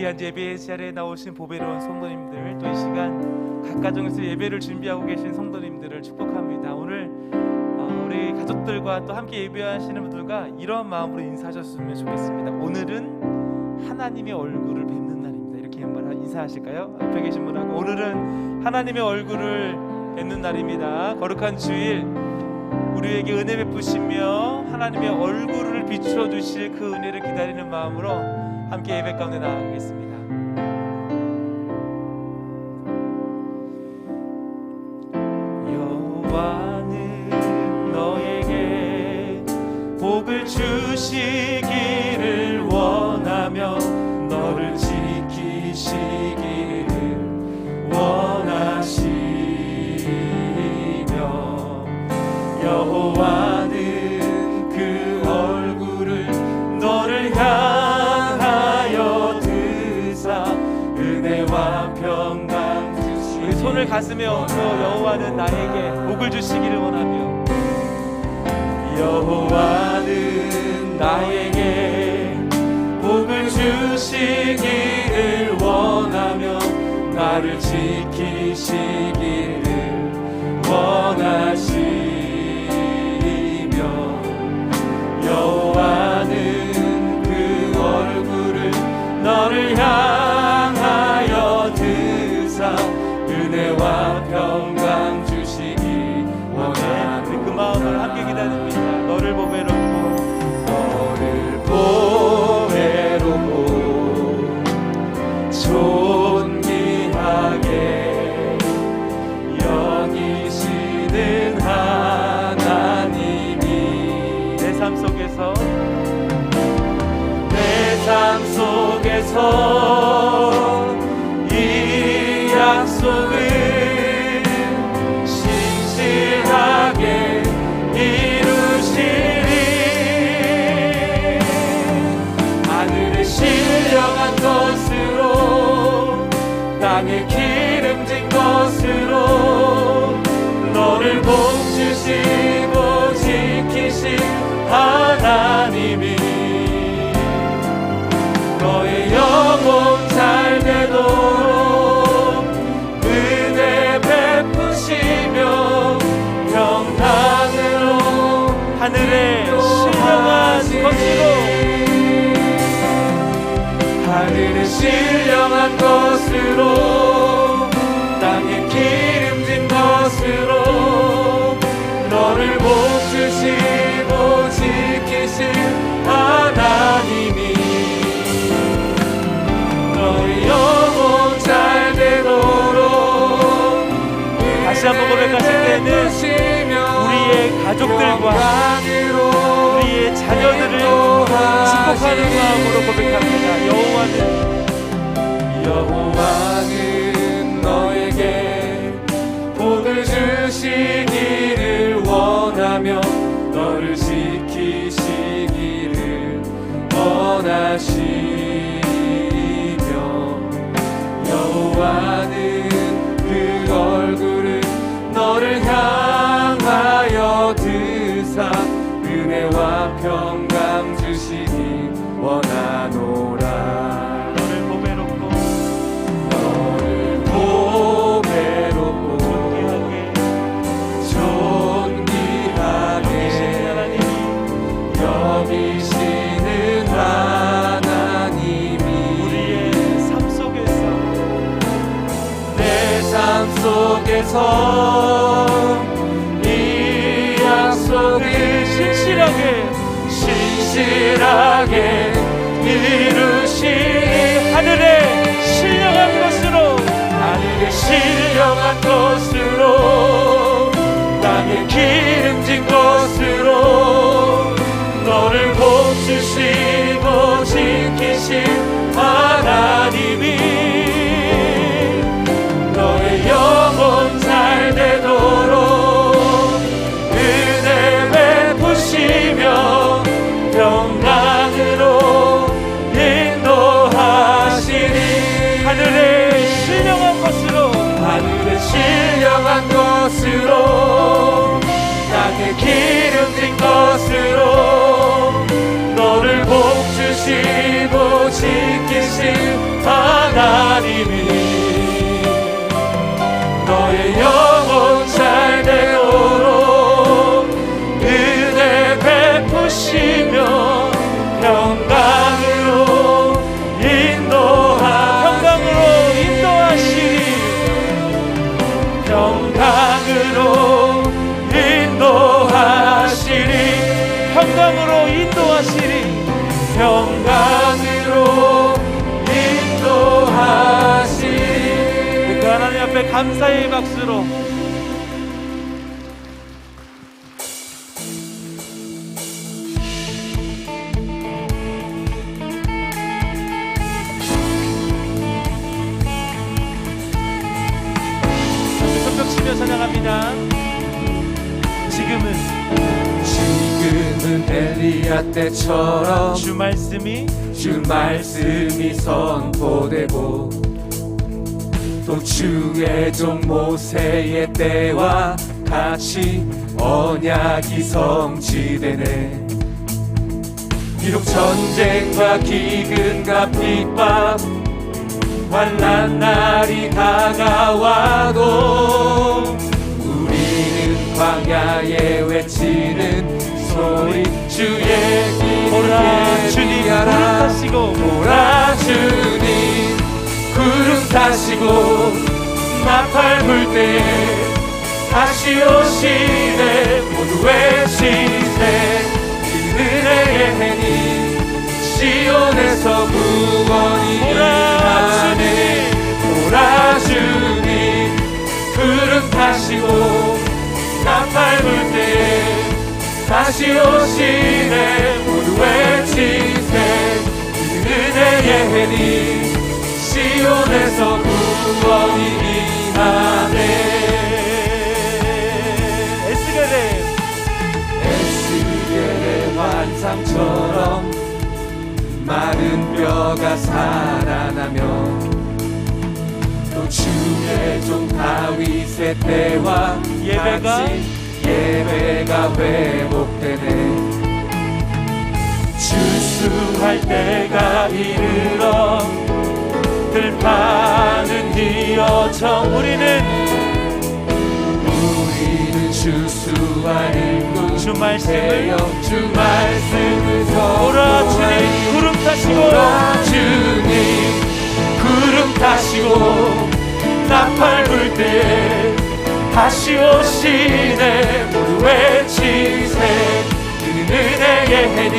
귀한 예배 자리에 나오신 보배로운 성도님들, 또 이 시간 각 가정에서 예배를 준비하고 계신 성도님들을 축복합니다. 오늘 우리 가족들과 또 함께 예배하시는 분들과 이런 마음으로 인사하셨으면 좋겠습니다. 오늘은 하나님의 얼굴을 뵙는 날입니다. 이렇게 인사하실까요? 앞에 계신 분하고 오늘은 하나님의 얼굴을 뵙는 날입니다. 거룩한 주일 우리에게 은혜 베푸시며 하나님의 얼굴을 비추어 주실 그 은혜를 기다리는 마음으로 함께 예배 가운데 나아가겠습니다. 여호와는 너에게 복을 주시기를 원하며 너를 지키시기를 원하시며 여호와는 그 얼굴을 너를 향하여 드사 은혜와 평강 주시니. 우리 손을 가슴에 얹어 여호와는 나에게 복을 주시기를 원하며 여호와는 나에게 복을 주시기를 원하며 나를 지키시기를 원하시며 여호와는 그 얼굴을 너를 향하여 드사 은혜와 평강 주시기 원하는 그 마음을 함께 기다립니다. 너를 보배롭고 존귀하게 여기시는 하나님이 내 삶 속에서 이 약속을 신실하게 이루시리. 하늘에 신령한 것으로 땅에 기름진 것으로 너를 복주시고 지키신 하나님이 너의 영혼 잘 되도록 은혜 베푸시며 평강으로 하늘에 신령한 것으로 하늘에 신령한 것으로 땅에 기름진 것으로 너를 복주시고 지키신 하나님이 너의 영혼 잘 되도록 다시 한번 고백하실 때는 우리의 가족들과 우리의 자녀들을 축복하는 마음으로 고백합니다. 여호와는 너에게 복을 주시기를 원하며 너를 지키시기를 원하시며 여호와는 그 얼굴을 너를 향하여 드사 은혜와 평강 주시기 원하노라. 너를 보배롭고 존귀하게 여기시는 하나님이 우리의 삶 속에서 내 삶 속에서 이 약속을 신실하게 이루시니 하늘에 신령한 것으로 땅에 기름진 것으로 너를 복주시고 지키신 하나님이 너의 영혼 잘 되도록 은혜 베푸시며 평강으로 인도하시니 하늘에 신령한 것으로 땅에 기름진 것으로 너를 복주시고 지키신 평강으로 인도하시리. 평강으로 인도하시리. 평강으로 인도하시리. 그 하나님 앞에 감사의 박수로 손뼉치며 찬양합니다. 지금은 엘리야 때처럼 주 말씀이 선포되고 또 주의 종 모세의 때와 같이 언약이 성취되네. 비록 전쟁과 기근과 핍박 환난 날이 다가와도 우리는 광야에 외치는 소리 주의 오라 주님 구름 타시고 오라 주님 구름 타시고 나팔 불 때 다시 오시네. 모두 외치세 은혜의 해니 시온에서 구원이 임하네. 오라 주님 구름 타시고 나팔 불 때 다시 오시네. 모두 외치세 은혜의 해니 시온에서 구원이 임하네. 에스겔의 환상처럼 마른 뼈가 살아나며 또 주의 종 다윗의 때와 예배가 회복되네. 주수할 때가 이르러 들판은 휘어져 우리는 주수할 일꾼 주 말씀을 오라 주님 구름 타시고 오라 주님 구름 타시고 나팔 불 때 다시 오시네. 모두 외치세 은혜의 해니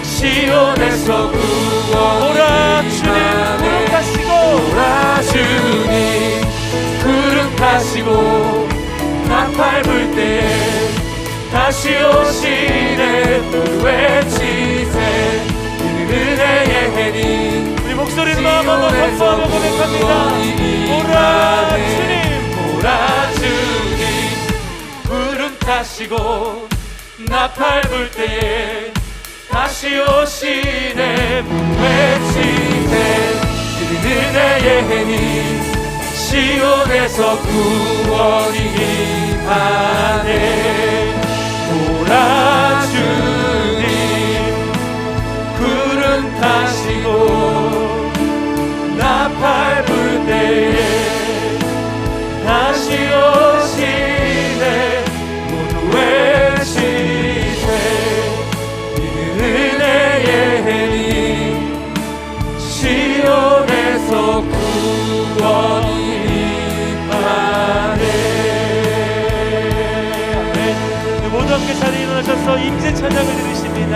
시온에서 구원이 오라 주님 구름 타시고 오라 주님 구름 타시고 나팔 불 때 다시 오시네. 모두 외치세 은혜의 해니 우리 목소리를 마음으로 선포하며 고백합니다. 오라 주님 오라 주님 구름 타시고 나팔 불 때에 다시 오시네. 외치세 은혜의 해니 시온에서 구원이 임하네. 오라 주님 구름 타시고 나팔 불 때에 다시 오시네. 모두 외치세 은혜의 해니 시온에서 구원이 임하네. 모두 함께 자리에 일어나셔서 임재 찬양을 드리십니다.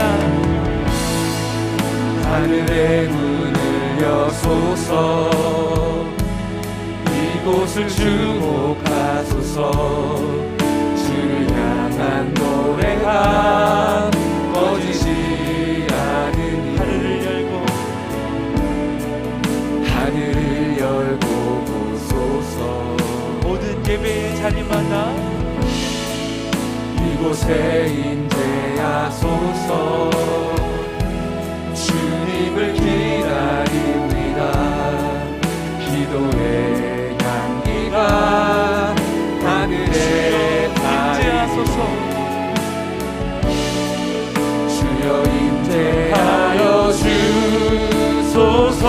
하늘의 문을 여소서 이곳을 주목하소서. 주를 향한 노래가 꺼지지 않으니 하늘을 열고 보소서. 모든 예배의 자리마다 이곳에 임재하소서. 주님을 기다립니다. 기도의 향기가 하늘에 임재하소서. 주여 임재하여 주소서.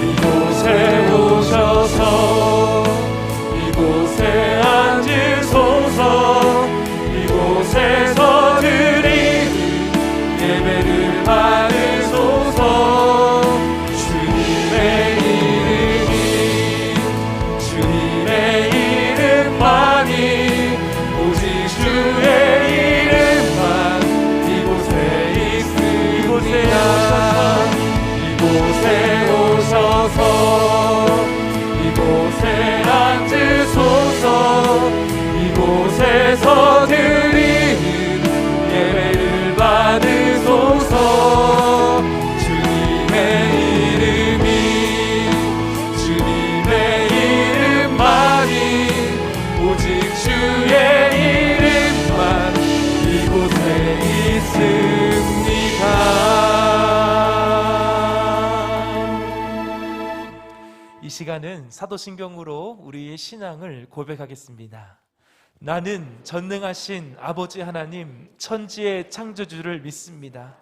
이곳에 오셔서 이곳에 앉으소서. 이곳에서 드릴 이 시간은 사도신경으로 우리의 신앙을 고백하겠습니다. 나는 전능하신 아버지 하나님 천지의 창조주를 믿습니다.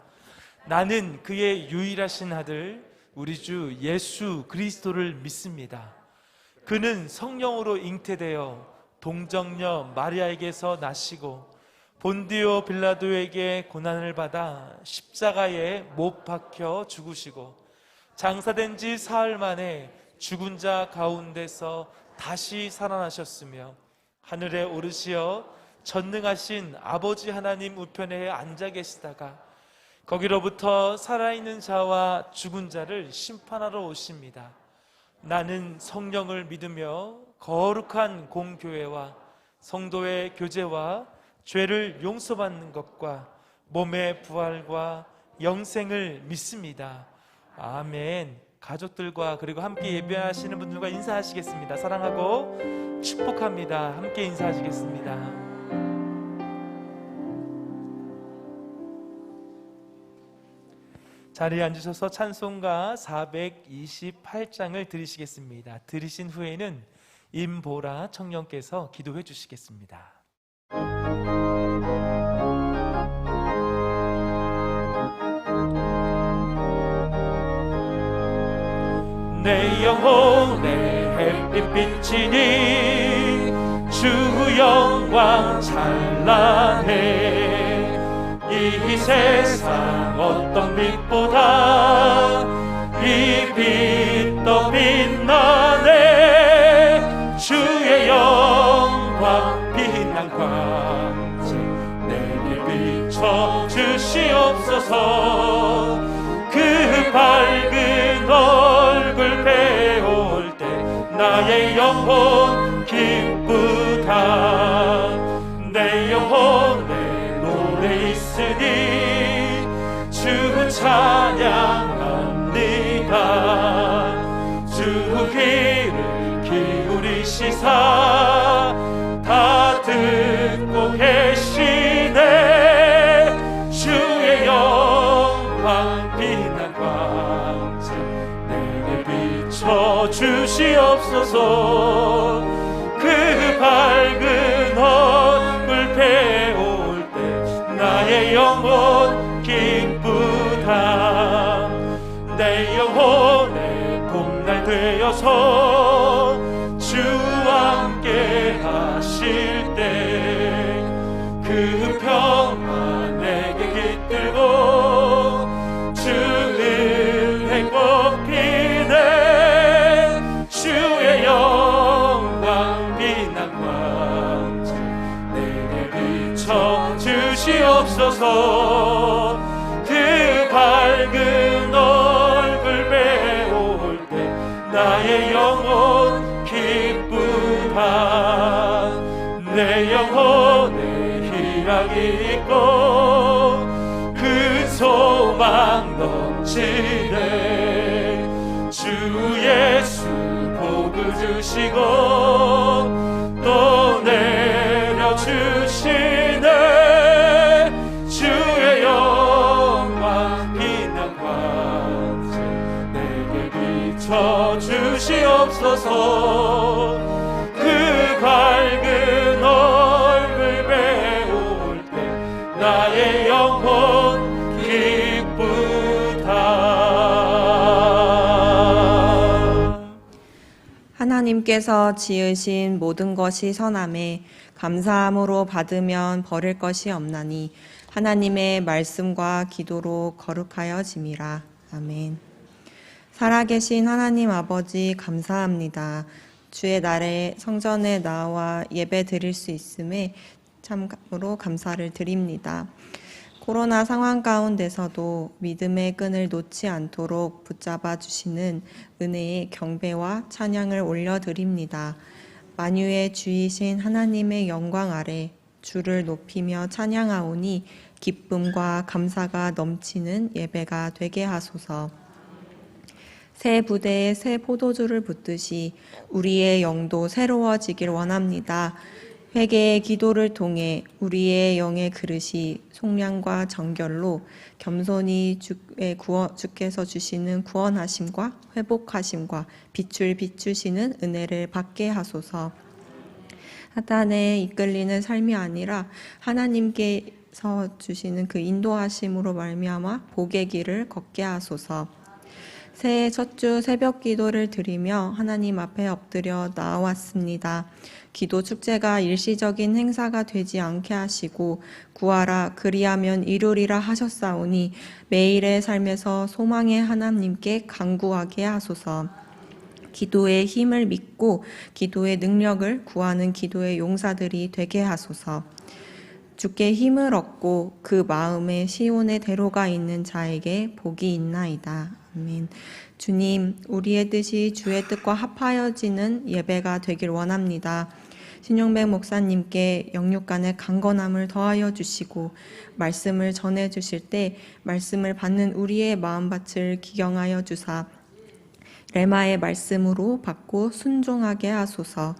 나는 그의 유일하신 아들 우리 주 예수 그리스도를 믿습니다. 그는 성령으로 잉태되어 동정녀 마리아에게서 나시고 본디오 빌라도에게 고난을 받아 십자가에 못 박혀 죽으시고 장사된 지 사흘 만에 죽은 자 가운데서 다시 살아나셨으며 하늘에 오르시어 전능하신 아버지 하나님 우편에 앉아 계시다가 거기로부터 살아있는 자와 죽은 자를 심판하러 오십니다. 나는 성령을 믿으며 거룩한 공교회와 성도의 교제와 죄를 용서받는 것과 몸의 부활과 영생을 믿습니다. 아멘. 가족들과 그리고 함께 예배하시는 분들과 인사하시겠습니다. 사랑하고 축복합니다. 함께 인사하시겠습니다. 자리에 앉으셔서 찬송가 428장을 들으시겠습니다. 들으신 후에는 임보라 청년께서 기도해 주시겠습니다. 내 영혼에 햇빛 비치니 주 영광 찬란해. 이 세상 어떤 빛보다 이 빛 더 빛나네. 주의 영광 빛난 광채 내게 비춰 주시옵소서. 그 밝은 얼굴 배울 때 나의 영혼 기쁘다. 내 영혼에 노래 있으니 주 찬양합니다. 주 귀를 기울이시사 다 듣고 계시네. 주의 영광 빛난 광채 내게 비춰 주시옵소서. 그 밝은 얼굴 배울 때 나의 영혼 기쁘다. 내 영혼의 봄날 되어서 주와 함께 하실 때 그 평화 내게 깃들고 주 은혜 꽃피네. 주의 영광 빛난 광채 내게 비춰 주시옵소서. 그 밝은 얼굴 배울 때 나의 영혼 기쁘다. 내 영혼에 희락이 있고 그 소망 넘치네. 주 예수 복을 주시고 또 내려주시네. 주의 영광 빛난 광채 내게 비춰 주시옵소서. 그 밝은 얼굴 배울 때 나의 영혼 기쁘다. 하나님께서 지으신 모든 것이 선함에 감사함으로 받으면 버릴 것이 없나니 하나님의 말씀과 기도로 거룩하여짐이라. 아멘. 살아계신 하나님 아버지 감사합니다. 주의 날에 성전에 나와 예배 드릴 수 있음에 참으로 감사를 드립니다. 코로나 상황 가운데서도 믿음의 끈을 놓지 않도록 붙잡아 주시는 은혜의 경배와 찬양을 올려드립니다. 만유의 주이신 하나님의 영광 아래 주를 높이며 찬양하오니 기쁨과 감사가 넘치는 예배가 되게 하소서. 새 부대에 새 포도주를 붓듯이 우리의 영도 새로워지길 원합니다. 회개의 기도를 통해 우리의 영의 그릇이 속량과 정결로 겸손히 주께서 주시는 구원하심과 회복하심과 빛을 비추시는 은혜를 받게 하소서. 사탄에 이끌리는 삶이 아니라 하나님께서 주시는 그 인도하심으로 말미암아 복의 길을 걷게 하소서. 새해 첫 주 새벽 기도를 드리며 하나님 앞에 엎드려 나아왔습니다. 기도 축제가 일시적인 행사가 되지 않게 하시고 구하라 그리하면 이루리라 하셨사오니 매일의 삶에서 소망의 하나님께 간구하게 하소서. 기도의 힘을 믿고 기도의 능력을 구하는 기도의 용사들이 되게 하소서. 주께 힘을 얻고 그 마음에 시온의 대로가 있는 자에게 복이 있나이다. 아멘. 주님, 우리의 뜻이 주의 뜻과 합하여지는 예배가 되길 원합니다. 신용백 목사님께 영육간의 강건함을 더하여 주시고 말씀을 전해 주실 때 말씀을 받는 우리의 마음밭을 기경하여 주사 레마의 말씀으로 받고 순종하게 하소서.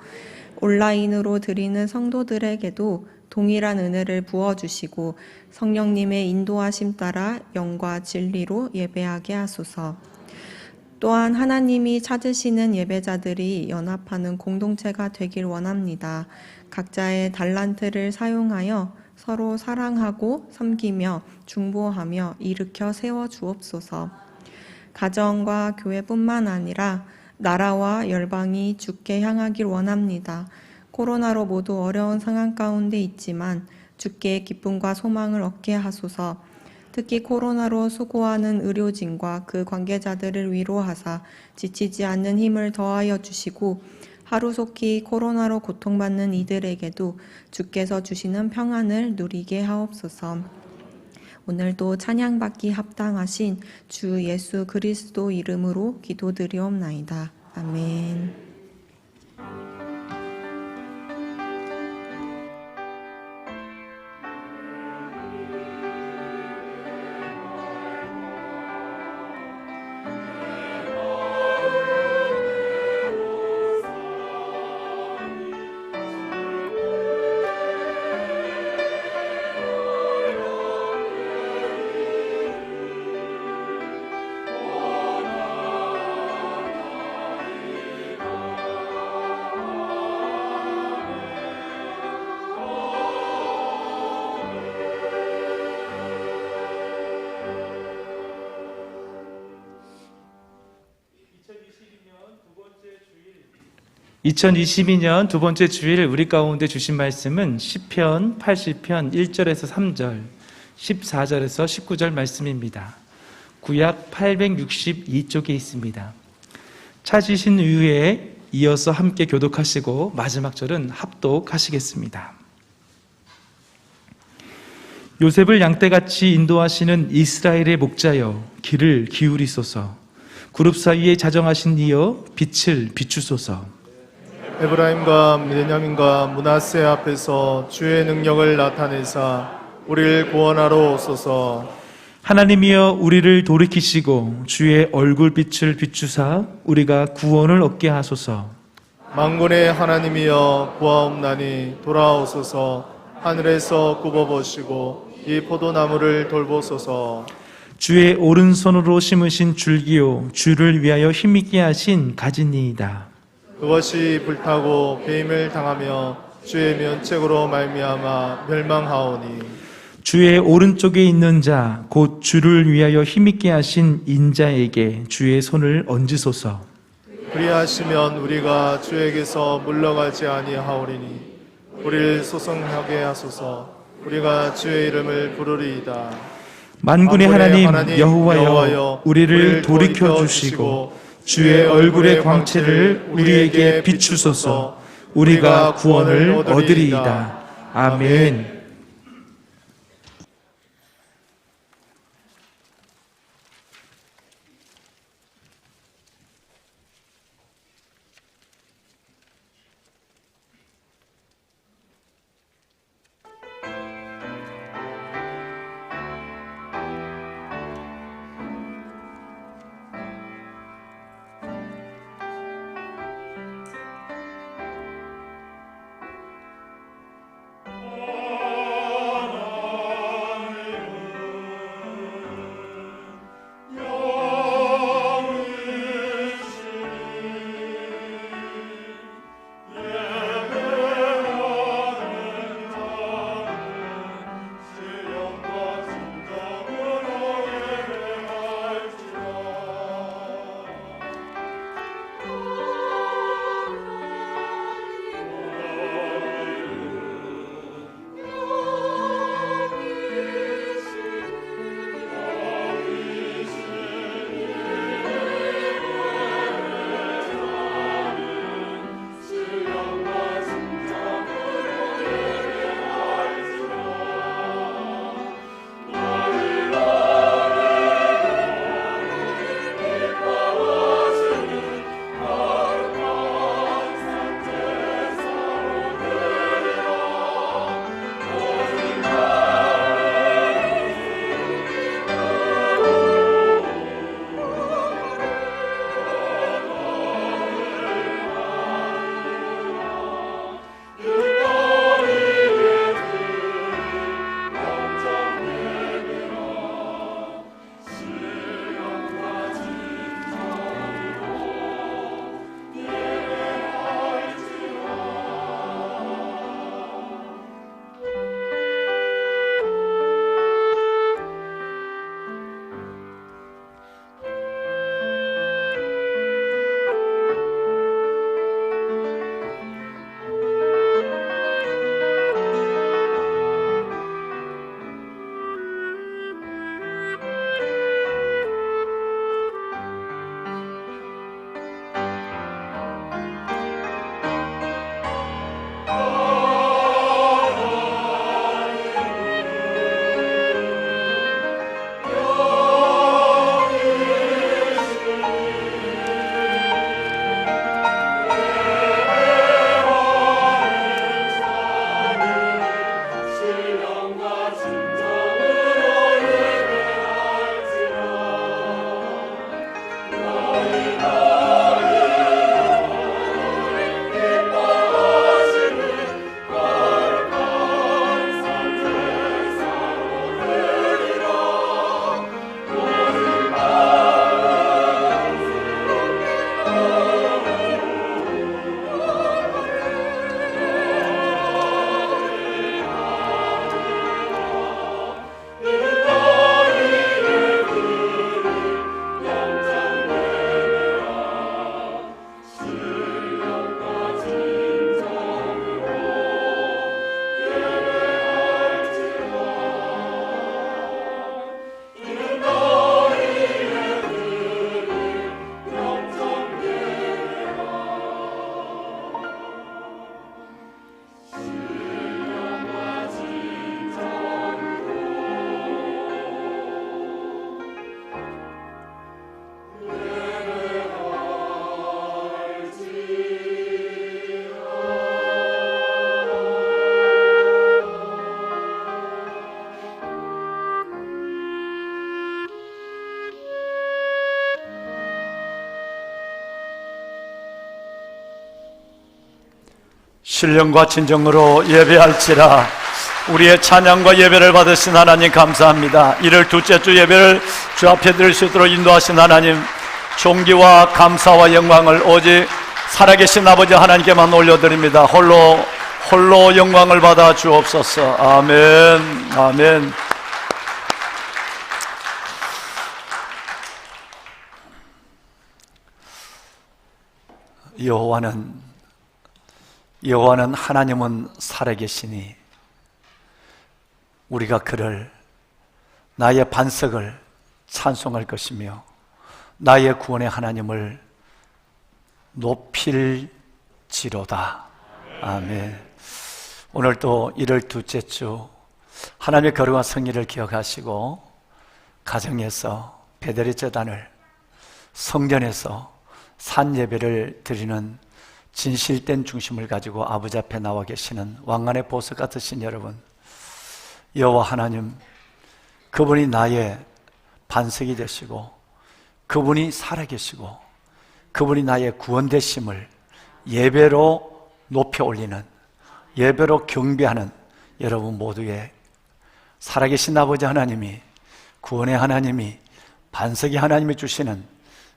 온라인으로 드리는 성도들에게도 동일한 은혜를 부어주시고 성령님의 인도하심 따라 영과 진리로 예배하게 하소서. 또한 하나님이 찾으시는 예배자들이 연합하는 공동체가 되길 원합니다. 각자의 달란트를 사용하여 서로 사랑하고 섬기며 중보하며 일으켜 세워 주옵소서. 가정과 교회뿐만 아니라 나라와 열방이 주께 향하길 원합니다. 코로나로 모두 어려운 상황 가운데 있지만 주께 기쁨과 소망을 얻게 하소서. 특히 코로나로 수고하는 의료진과 그 관계자들을 위로하사 지치지 않는 힘을 더하여 주시고 하루속히 코로나로 고통받는 이들에게도 주께서 주시는 평안을 누리게 하옵소서. 오늘도 찬양받기 합당하신 주 예수 그리스도 이름으로 기도드리옵나이다. 아멘. (2022년) 두 번째 주일 우리 가운데 주신 말씀은 시편 80편 1절에서 3절, 14절에서 19절 말씀입니다. 구약 862쪽에 있습니다. 찾으신 이후에 이어서 함께 교독하시고 마지막 절은 합독하시겠습니다. 요셉을 양떼같이 인도하시는 이스라엘의 목자여 귀를 기울이소서. 그룹 사이에 자정하신 이여 빛을 비추소서. 에브라임과 베냐민과 므낫세 앞에서 주의 능력을 나타내사 우리를 구원하러 오소서. 하나님이여 우리를 돌이키시고 주의 얼굴빛을 비추사 우리가 구원을 얻게 하소서. 만군의 하나님이여 구하옵나니 돌아오소서. 하늘에서 굽어보시고 이 포도나무를 돌보소서. 주의 오른손으로 심으신 줄기요 주를 위하여 힘있게 하신 가지니이다. 그것이 불타고 배임을 당하며 주의 면책으로 말미암아 멸망하오니 주의 오른쪽에 있는 자 곧 주를 위하여 힘있게 하신 인자에게 주의 손을 얹으소서. 그리하시면 우리가 주에게서 물러가지 아니하오리니 우리를 소성하게 하소서. 우리가 주의 이름을 부르리이다. 만군의 하나님 여호와여 우리를 돌이켜 주시고 주의 얼굴의 광채를 우리에게 비추소서. 우리가 구원을 얻으리이다. 아멘. 신령과 진정으로 예배할지라. 우리의 찬양과 예배를 받으신 하나님 감사합니다. 이를 둘째 주 예배를 주 앞에 드릴 수 있도록 인도하신 하나님, 존귀와 감사와 영광을 오직 살아계신 아버지 하나님께만 올려드립니다. 홀로 영광을 받아 주옵소서. 아멘. 아멘. 여호와는 하나님은 살아계시니 우리가 그를, 나의 반석을 찬송할 것이며 나의 구원의 하나님을 높일지로다. 아멘. 오늘도 1월 둘째 주 하나님의 거룩한 성일을 기억하시고 가정에서 베드레 제단을, 성전에서 산 예배를 드리는 진실된 중심을 가지고 아버지 앞에 나와 계시는 왕관의 보석 같으신 여러분, 여호와 하나님, 그분이 나의 반석이 되시고 그분이 살아계시고 그분이 나의 구원되심을 예배로 높여 올리는, 예배로 경배하는 여러분 모두의 살아계신 아버지 하나님이, 구원의 하나님이, 반석의 하나님이 주시는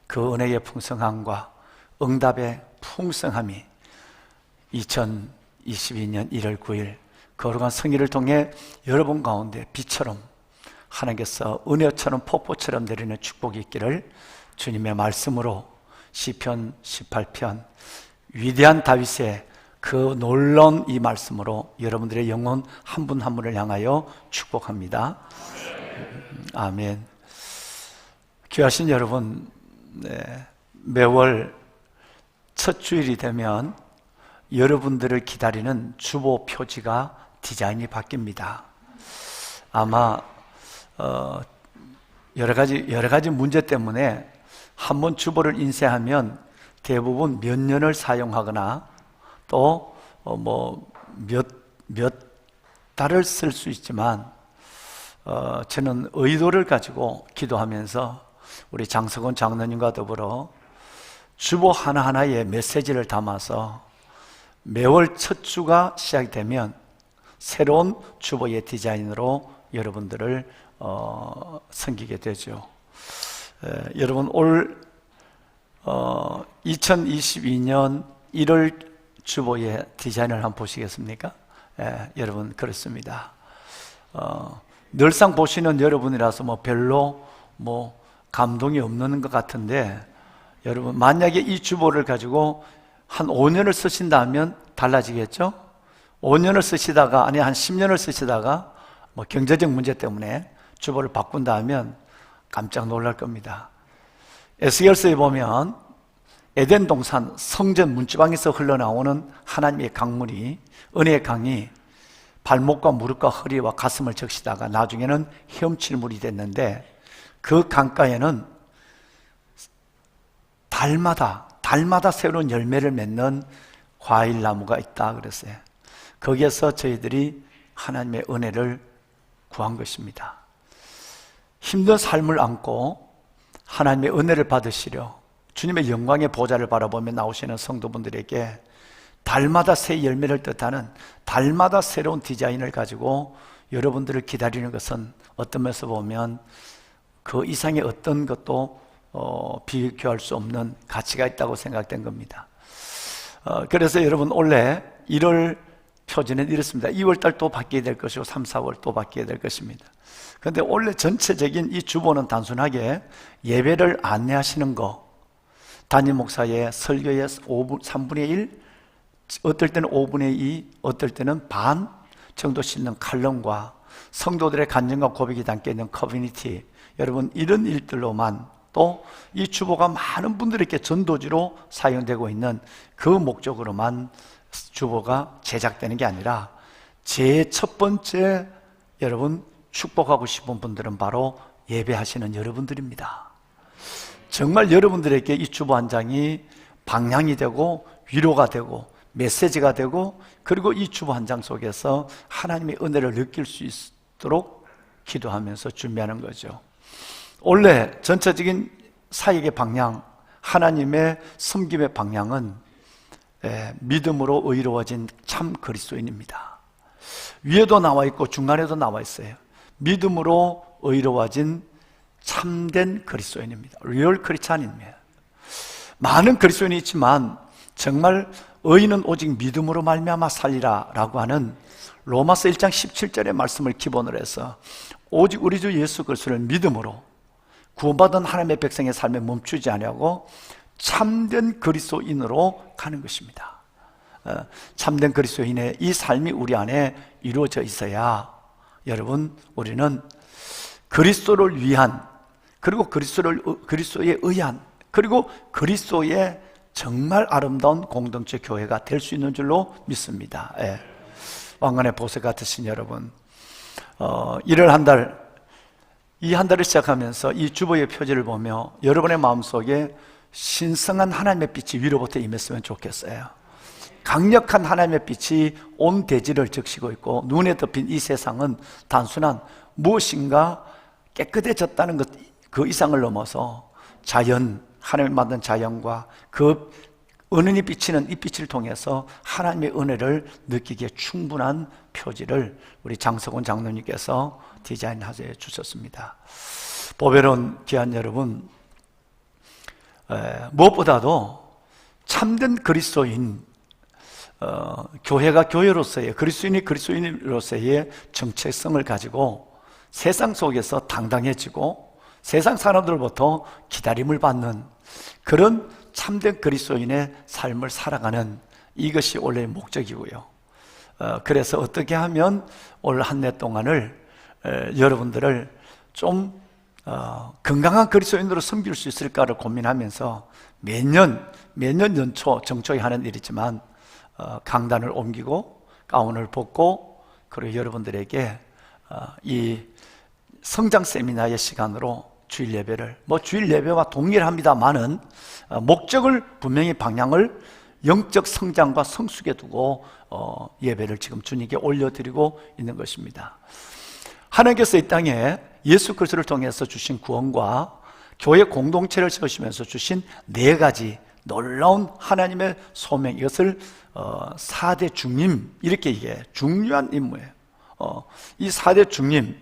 그 은혜의 풍성함과 응답의 풍성함이 2022년 1월 9일 거룩한 성일을 통해 여러분 가운데 비처럼 하나님께서 은혜처럼 폭포처럼 내리는 축복이 있기를 주님의 말씀으로 시편 18편 위대한 다윗의 그 놀라운 이 말씀으로 여러분들의 영혼 한 분 한 분을 향하여 축복합니다. 아멘. 귀하신 여러분, 매월 첫 주일이 되면 여러분들을 기다리는 주보 표지가 디자인이 바뀝니다. 아마 여러 가지 문제 때문에 한번 주보를 인쇄하면 대부분 몇 년을 사용하거나 또 몇 달을 쓸 수 있지만 저는 의도를 가지고 기도하면서 우리 장석원 장로님과 더불어 주보 하나하나에 메시지를 담아서 매월 첫 주가 시작되면 새로운 주보의 디자인으로 여러분들을 섬기게 되죠. 여러분 올 2022년 1월 주보의 디자인을 한번 보시겠습니까? 여러분 그렇습니다. 늘상 보시는 여러분이라서 별로 감동이 없는 것 같은데, 여러분 만약에 이 주보를 가지고 한 5년을 쓰신다면 달라지겠죠? 5년을 쓰시다가 아니 한 10년을 쓰시다가 경제적 문제 때문에 주보를 바꾼다면 깜짝 놀랄 겁니다. 에스겔서에 보면 에덴 동산 성전 문지방에서 흘러나오는 하나님의 강물이, 은혜의 강이 발목과 무릎과 허리와 가슴을 적시다가 나중에는 헤엄칠 물이 됐는데, 그 강가에는 달마다 새로운 열매를 맺는 과일나무가 있다 그랬어요. 거기에서 저희들이 하나님의 은혜를 구한 것입니다. 힘든 삶을 안고 하나님의 은혜를 받으시려 주님의 영광의 보좌를 바라보며 나오시는 성도분들에게 달마다 새 열매를 뜻하는, 달마다 새로운 디자인을 가지고 여러분들을 기다리는 것은 어떤 면에서 보면 그 이상의 어떤 것도 비교할 수 없는 가치가 있다고 생각된 겁니다. 그래서 여러분 원래 1월 표지는 이렇습니다. 2월달 또 바뀌게 될 것이고 3, 4월 또 바뀌게 될 것입니다. 그런데 원래 전체적인 이 주보는 단순하게 예배를 안내하시는 거, 담임 목사의 설교의 3분의 1, 어떨 때는 5분의 2, 어떨 때는 반 정도 싣는 칼럼과 성도들의 간증과 고백이 담겨있는 커뮤니티, 여러분 이런 일들로만, 또 이 주보가 많은 분들에게 전도지로 사용되고 있는 그 목적으로만 주보가 제작되는 게 아니라, 제 첫 번째 여러분 축복하고 싶은 분들은 바로 예배하시는 여러분들입니다. 정말 여러분들에게 이 주보 한 장이 방향이 되고 위로가 되고 메시지가 되고, 그리고 이 주보 한 장 속에서 하나님의 은혜를 느낄 수 있도록 기도하면서 준비하는 거죠. 원래 전체적인 사역의 방향, 하나님의 섬김의 방향은 믿음으로 의로워진 참 그리스도인입니다. 위에도 나와 있고 중간에도 나와 있어요. 믿음으로 의로워진 참된 그리스도인입니다. 리얼 크리스찬입니다. 많은 그리스도인이 있지만 정말 의인은 오직 믿음으로 말미암아 살리라 라고 하는 로마서 1장 17절의 말씀을 기본으로 해서 오직 우리 주 예수 그리스도를 믿음으로 구원받은 하나님의 백성의 삶에 멈추지 아니하고 참된 그리스도인으로 가는 것입니다. 참된 그리스도인의 이 삶이 우리 안에 이루어져 있어야 여러분 우리는 그리스도를 위한, 그리고 그리스도에 의한, 그리고 그리스도의 정말 아름다운 공동체 교회가 될 수 있는 줄로 믿습니다. 왕관의 보석 같으신 여러분, 1월 한 달, 이 한 달을 시작하면서 이 주보의 표지를 보며 여러분의 마음속에 신성한 하나님의 빛이 위로부터 임했으면 좋겠어요. 강력한 하나님의 빛이 온 대지를 적시고 있고, 눈에 덮인 이 세상은 단순한 무엇인가 깨끗해졌다는 것, 그 이상을 넘어서 자연, 하나님 만든 자연과 그 은은히 비치는 이 빛을 통해서 하나님의 은혜를 느끼기에 충분한 표지를 우리 장석원 장로님께서 디자인해 주셨습니다. 보배로운 귀한 여러분, 무엇보다도 참된 그리스도인, 교회가 교회로서의, 그리스도인이 그리스도인으로서의 정체성을 가지고 세상 속에서 당당해지고 세상 사람들로부터 기다림을 받는 그런 참된 그리스도인의 삶을 살아가는, 이것이 원래의 목적이고요. 그래서 어떻게 하면 올 한 해 동안을 여러분들을 좀 건강한 그리스도인으로 섬길 수 있을까를 고민하면서 매년 연초 정초에 하는 일이지만 강단을 옮기고 가운을 벗고, 그리고 여러분들에게 이 성장 세미나의 시간으로 주일 예배를, 주일 예배와 동일합니다만은 목적을, 분명히 방향을 영적 성장과 성숙에 두고 예배를 지금 주님께 올려드리고 있는 것입니다. 하나님께서 이 땅에 예수 그리스도를 통해서 주신 구원과 교회 공동체를 세우시면서 주신 4가지 놀라운 하나님의 소명, 이것을 4대 중임, 이렇게 이게 중요한 임무예요. 이 4대 중임,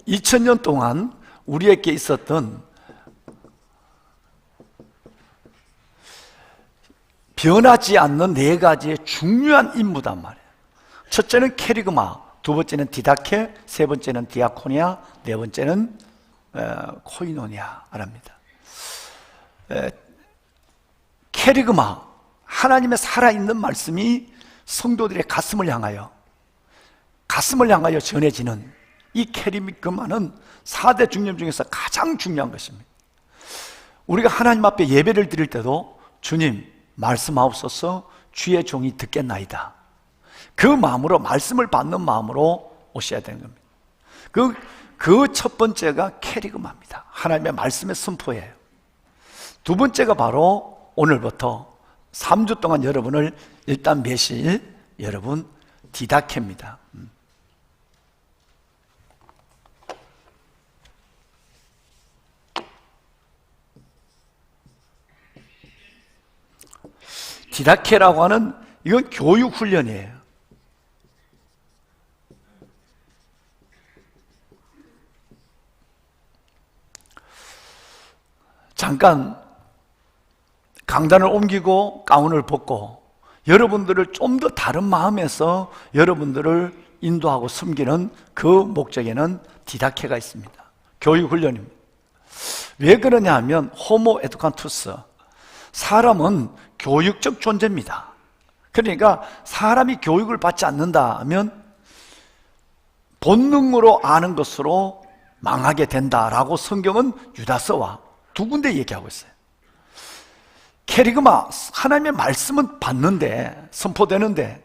2000년 동안 우리에게 있었던 변하지 않는 4가지의 중요한 임무단 말이에요. 첫째는 캐리그마, 두 번째는 디다케, 세 번째는 디아코니아, 네 번째는 코이노니아랍니다. 캐리그마, 하나님의 살아있는 말씀이 성도들의 가슴을 향하여 전해지는 이 캐리그마는 4대 중념 중에서 가장 중요한 것입니다. 우리가 하나님 앞에 예배를 드릴 때도 주님 말씀하옵소서, 주의 종이 듣겠나이다, 그 마음으로, 말씀을 받는 마음으로 오셔야 되는 겁니다. 그 첫 번째가 캐리그마입니다. 하나님의 말씀의 선포예요. 두 번째가 바로 오늘부터 3주 동안 여러분을 일단 매실 여러분 디다케입니다. 디다케라고 하는, 이건 교육 훈련이에요. 잠깐 강단을 옮기고 가운을 벗고 여러분들을 좀 더 다른 마음에서 여러분들을 인도하고 섬기는 그 목적에는 디다케가 있습니다. 교육 훈련입니다. 왜 그러냐 하면 호모 에두칸투스, 사람은 교육적 존재입니다. 그러니까 사람이 교육을 받지 않는다 하면 본능으로 아는 것으로 망하게 된다라고 성경은 유다서와 2군데 얘기하고 있어요. 캐리그마, 하나님의 말씀은 받는데, 선포되는데,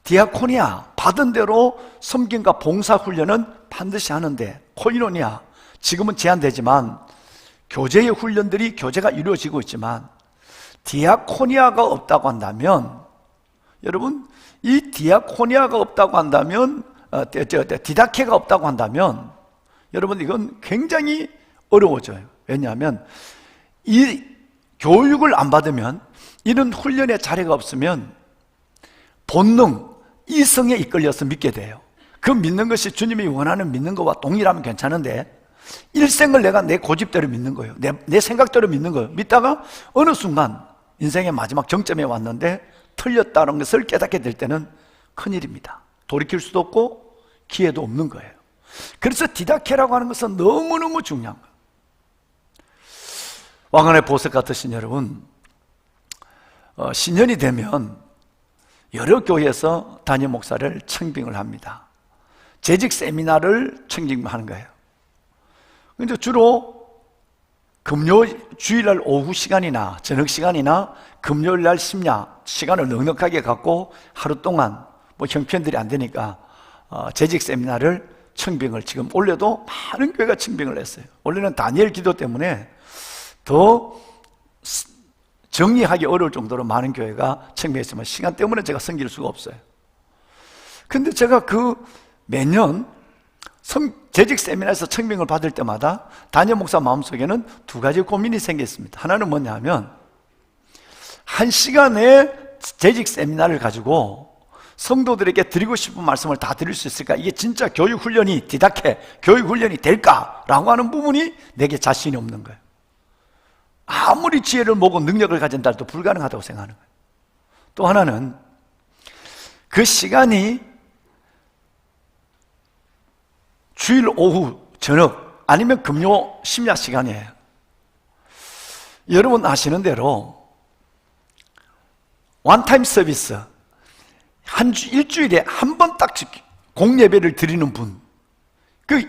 디아코니아, 받은 대로 섬김과 봉사훈련은 반드시 하는데, 코이노니아, 지금은 제한되지만 교제의 훈련들이, 교제가 이루어지고 있지만 디아코니아가 없다고 한다면, 여러분, 이 디아코니아가 없다고 한다면, 디다케가 없다고 한다면, 여러분, 이건 굉장히 어려워져요. 왜냐하면 이 교육을 안 받으면, 이런 훈련의 자리가 없으면 본능, 이성에 이끌려서 믿게 돼요. 그 믿는 것이 주님이 원하는 믿는 것과 동일하면 괜찮은데, 일생을 내가 내 고집대로 믿는 거예요. 내 생각대로 믿는 거예요. 믿다가 어느 순간 인생의 마지막 정점에 왔는데 틀렸다는 것을 깨닫게 될 때는 큰일입니다. 돌이킬 수도 없고 기회도 없는 거예요. 그래서 디다케라고 하는 것은 너무너무 중요한 거예요. 왕관의 보석 같으신 여러분, 신년이 되면 여러 교회에서 담임 목사를 청빙을 합니다. 재직 세미나를 청빙하는 거예요. 근데 주로 주일날 오후 시간이나 저녁 시간이나 금요일날 심야 시간을 넉넉하게 갖고 하루 동안 뭐 형편들이 안 되니까 재직 세미나를 청빙을, 지금 올해도 많은 교회가 청빙을 했어요. 원래는 다니엘 기도 때문에 더 정리하기 어려울 정도로 많은 교회가 청빙했지만 시간 때문에 제가 섬길 수가 없어요. 근데 제가 매년 재직 세미나에서 청빙을 받을 때마다 담임 목사 마음속에는 두 가지 고민이 생겼습니다. 하나는 뭐냐 하면, 한 시간에 재직 세미나를 가지고 성도들에게 드리고 싶은 말씀을 다 드릴 수 있을까? 이게 진짜 교육훈련이, 디다케 교육훈련이 될까라고 하는 부분이 내게 자신이 없는 거예요. 아무리 지혜를 모고 능력을 가진다 해도 불가능하다고 생각하는 거예요. 또 하나는 그 시간이 주일 오후 저녁 아니면 금요 심야 시간이에요. 여러분 아시는 대로 원타임 서비스, 일주일에 한 번 딱 공예배를 드리는 분,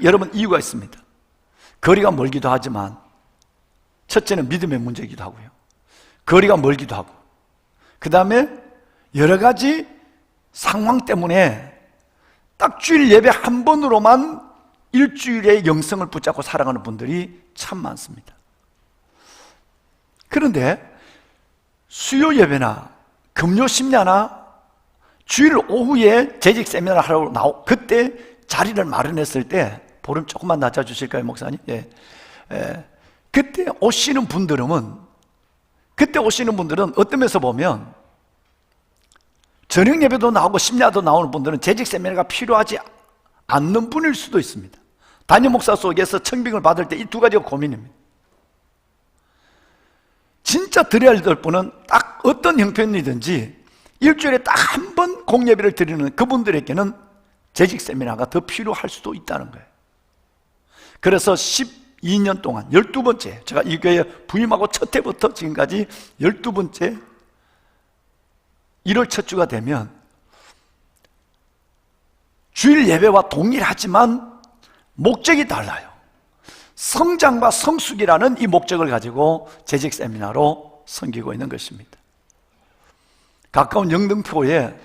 여러분 이유가 있습니다. 거리가 멀기도 하지만 첫째는 믿음의 문제이기도 하고요, 거리가 멀기도 하고, 그 다음에 여러 가지 상황 때문에 딱 주일 예배 한 번으로만 일주일의 영성을 붙잡고 살아가는 분들이 참 많습니다. 그런데 수요 예배나 금요 심야나 주일 오후에 재직 세미나를 하러 그때 자리를 마련했을 때 볼륨 조금만 낮춰주실까요, 목사님? 예. 그때 오시는 분들은 어떤 면에서 보면 저녁 예배도 나오고 심야도 나오는 분들은 재직 세미나가 필요하지 않는 분일 수도 있습니다. 담임 목사 속에서 청빙을 받을 때 이 두 가지가 고민입니다. 진짜 드려야 될 분은 딱 어떤 형편이든지 일주일에 딱 한 번 공예배를 드리는 그분들에게는 재직 세미나가 더 필요할 수도 있다는 거예요. 그래서 12년 동안 12번째, 제가 이 교회에 부임하고 첫 해부터 지금까지 12번째 1월 첫 주가 되면 주일 예배와 동일하지만 목적이 달라요. 성장과 성숙이라는 이 목적을 가지고 재직 세미나로 섬기고 있는 것입니다. 가까운 영등포에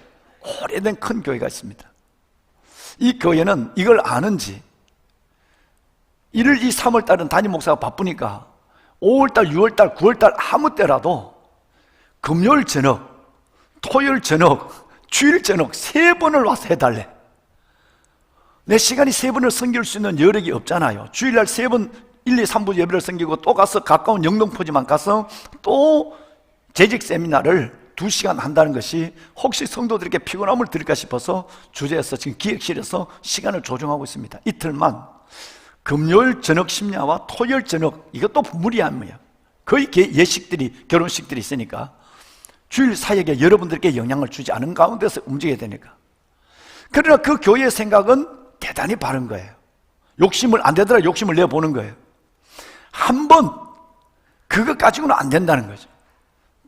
오래된 큰 교회가 있습니다. 이 교회는 이걸 아는지 1월, 2, 3월 달은 담임 목사가 바쁘니까 5월 달, 6월 달, 9월 달 아무 때라도 금요일 저녁, 토요일 저녁, 주일 저녁 3번을 와서 해달래. 내 시간이 3번을 섬길 수 있는 여력이 없잖아요. 주일날 3번 1, 2, 3부 예배를 섬기고 또 가서 가까운 영등포지만 가서 또 재직 세미나를 2시간 한다는 것이 혹시 성도들에게 피곤함을 드릴까 싶어서 주제에서 지금 기획실에서 시간을 조정하고 있습니다. 이틀만 금요일 저녁 심야와 토요일 저녁, 이것도 무리함이에요. 거의 예식들이, 결혼식들이 있으니까 주일 사역에 여러분들께 영향을 주지 않은 가운데서 움직여야 되니까. 그러나 그 교회의 생각은 대단히 바른 거예요. 욕심을 안 되더라 욕심을 내보는 거예요. 한 번 그것 가지고는 안 된다는 거죠.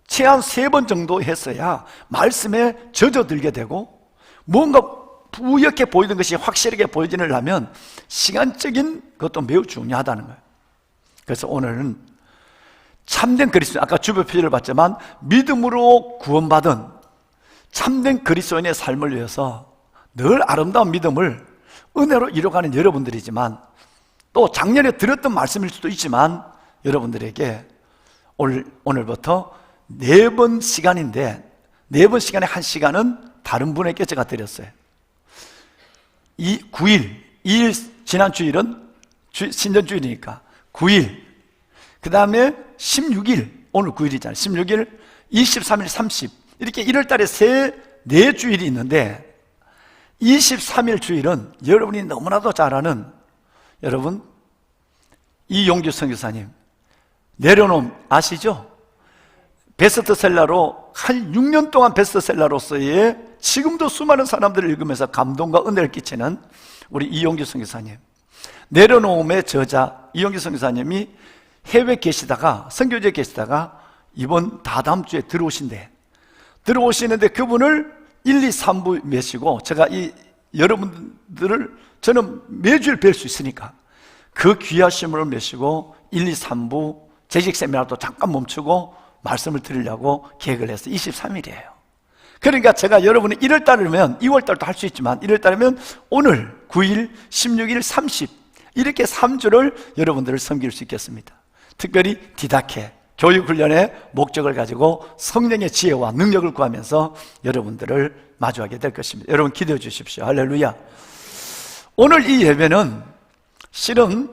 최한 3번 정도 했어야 말씀에 젖어들게 되고 뭔가 부옇게 보이던 것이 확실하게 보여지려면 시간적인 것도 매우 중요하다는 거예요. 그래서 오늘은 참된 그리스도인, 아까 주보 표지를 봤지만 믿음으로 구원받은 참된 그리스도인의 삶을 위해서 늘 아름다운 믿음을 은혜로 이뤄가는 여러분들이지만, 또 작년에 들었던 말씀일 수도 있지만 여러분들에게 오늘부터 4번 시간인데 4번 시간에 1시간은 다른 분에게 제가 드렸어요. 9일, 2일, 지난 주일은 신전주일이니까 9일, 그 다음에 16일 오늘 9일이잖아요. 16일, 23일, 30 이렇게 1월달에 네 주일이 있는데 23일 주일은 여러분이 너무나도 잘 아는 여러분 이용규 선교사님 내려놓음 아시죠? 베스트셀러로 한 6년 동안 베스트셀러로서의 지금도 수많은 사람들을 읽으면서 감동과 은혜를 끼치는 우리 이용규 선교사님 내려놓음의 저자 이용규 선교사님이 해외 계시다가 선교지에 계시다가 이번 다다음 주에 들어오시는데 그분을 1, 2, 3부 메시고 제가 이 여러분들을 저는 매주일 뵐 수 있으니까 그 귀하심을 메시고 1, 2, 3부 재직 세미나도 잠깐 멈추고 말씀을 드리려고 계획을 해서 23일이에요. 그러니까 제가 여러분이 1월달이면 2월달도 할 수 있지만 1월달이면 오늘 9일, 16일, 30 이렇게 3주를 여러분들을 섬길 수 있겠습니다. 특별히 디다케 교육훈련의 목적을 가지고 성령의 지혜와 능력을 구하면서 여러분들을 마주하게 될 것입니다. 여러분 기도해 주십시오. 할렐루야. 오늘 이 예배는 실은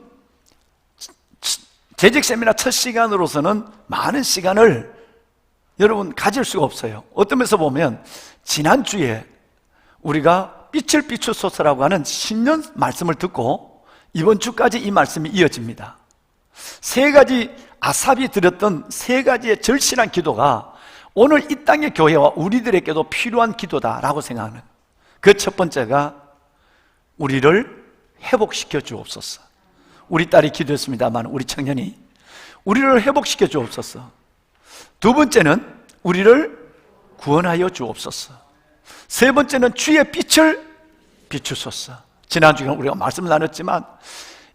재직 세미나 첫 시간으로서는 많은 시간을 여러분 가질 수가 없어요. 어떤 면에서 보면 지난주에 우리가 빛을 비추소서라고 하는 신년 말씀을 듣고 이번 주까지 이 말씀이 이어집니다. 세 가지 아삽이 드렸던 세 가지의 절실한 기도가 오늘 이 땅의 교회와 우리들에게도 필요한 기도다라고 생각하는 그 첫 번째가 우리를 회복시켜 주옵소서. 우리 딸이 기도했습니다만 우리 청년이 우리를 회복시켜 주옵소서. 두 번째는 우리를 구원하여 주옵소서. 세 번째는 주의 빛을 비추소서. 지난주에 우리가 말씀을 나눴지만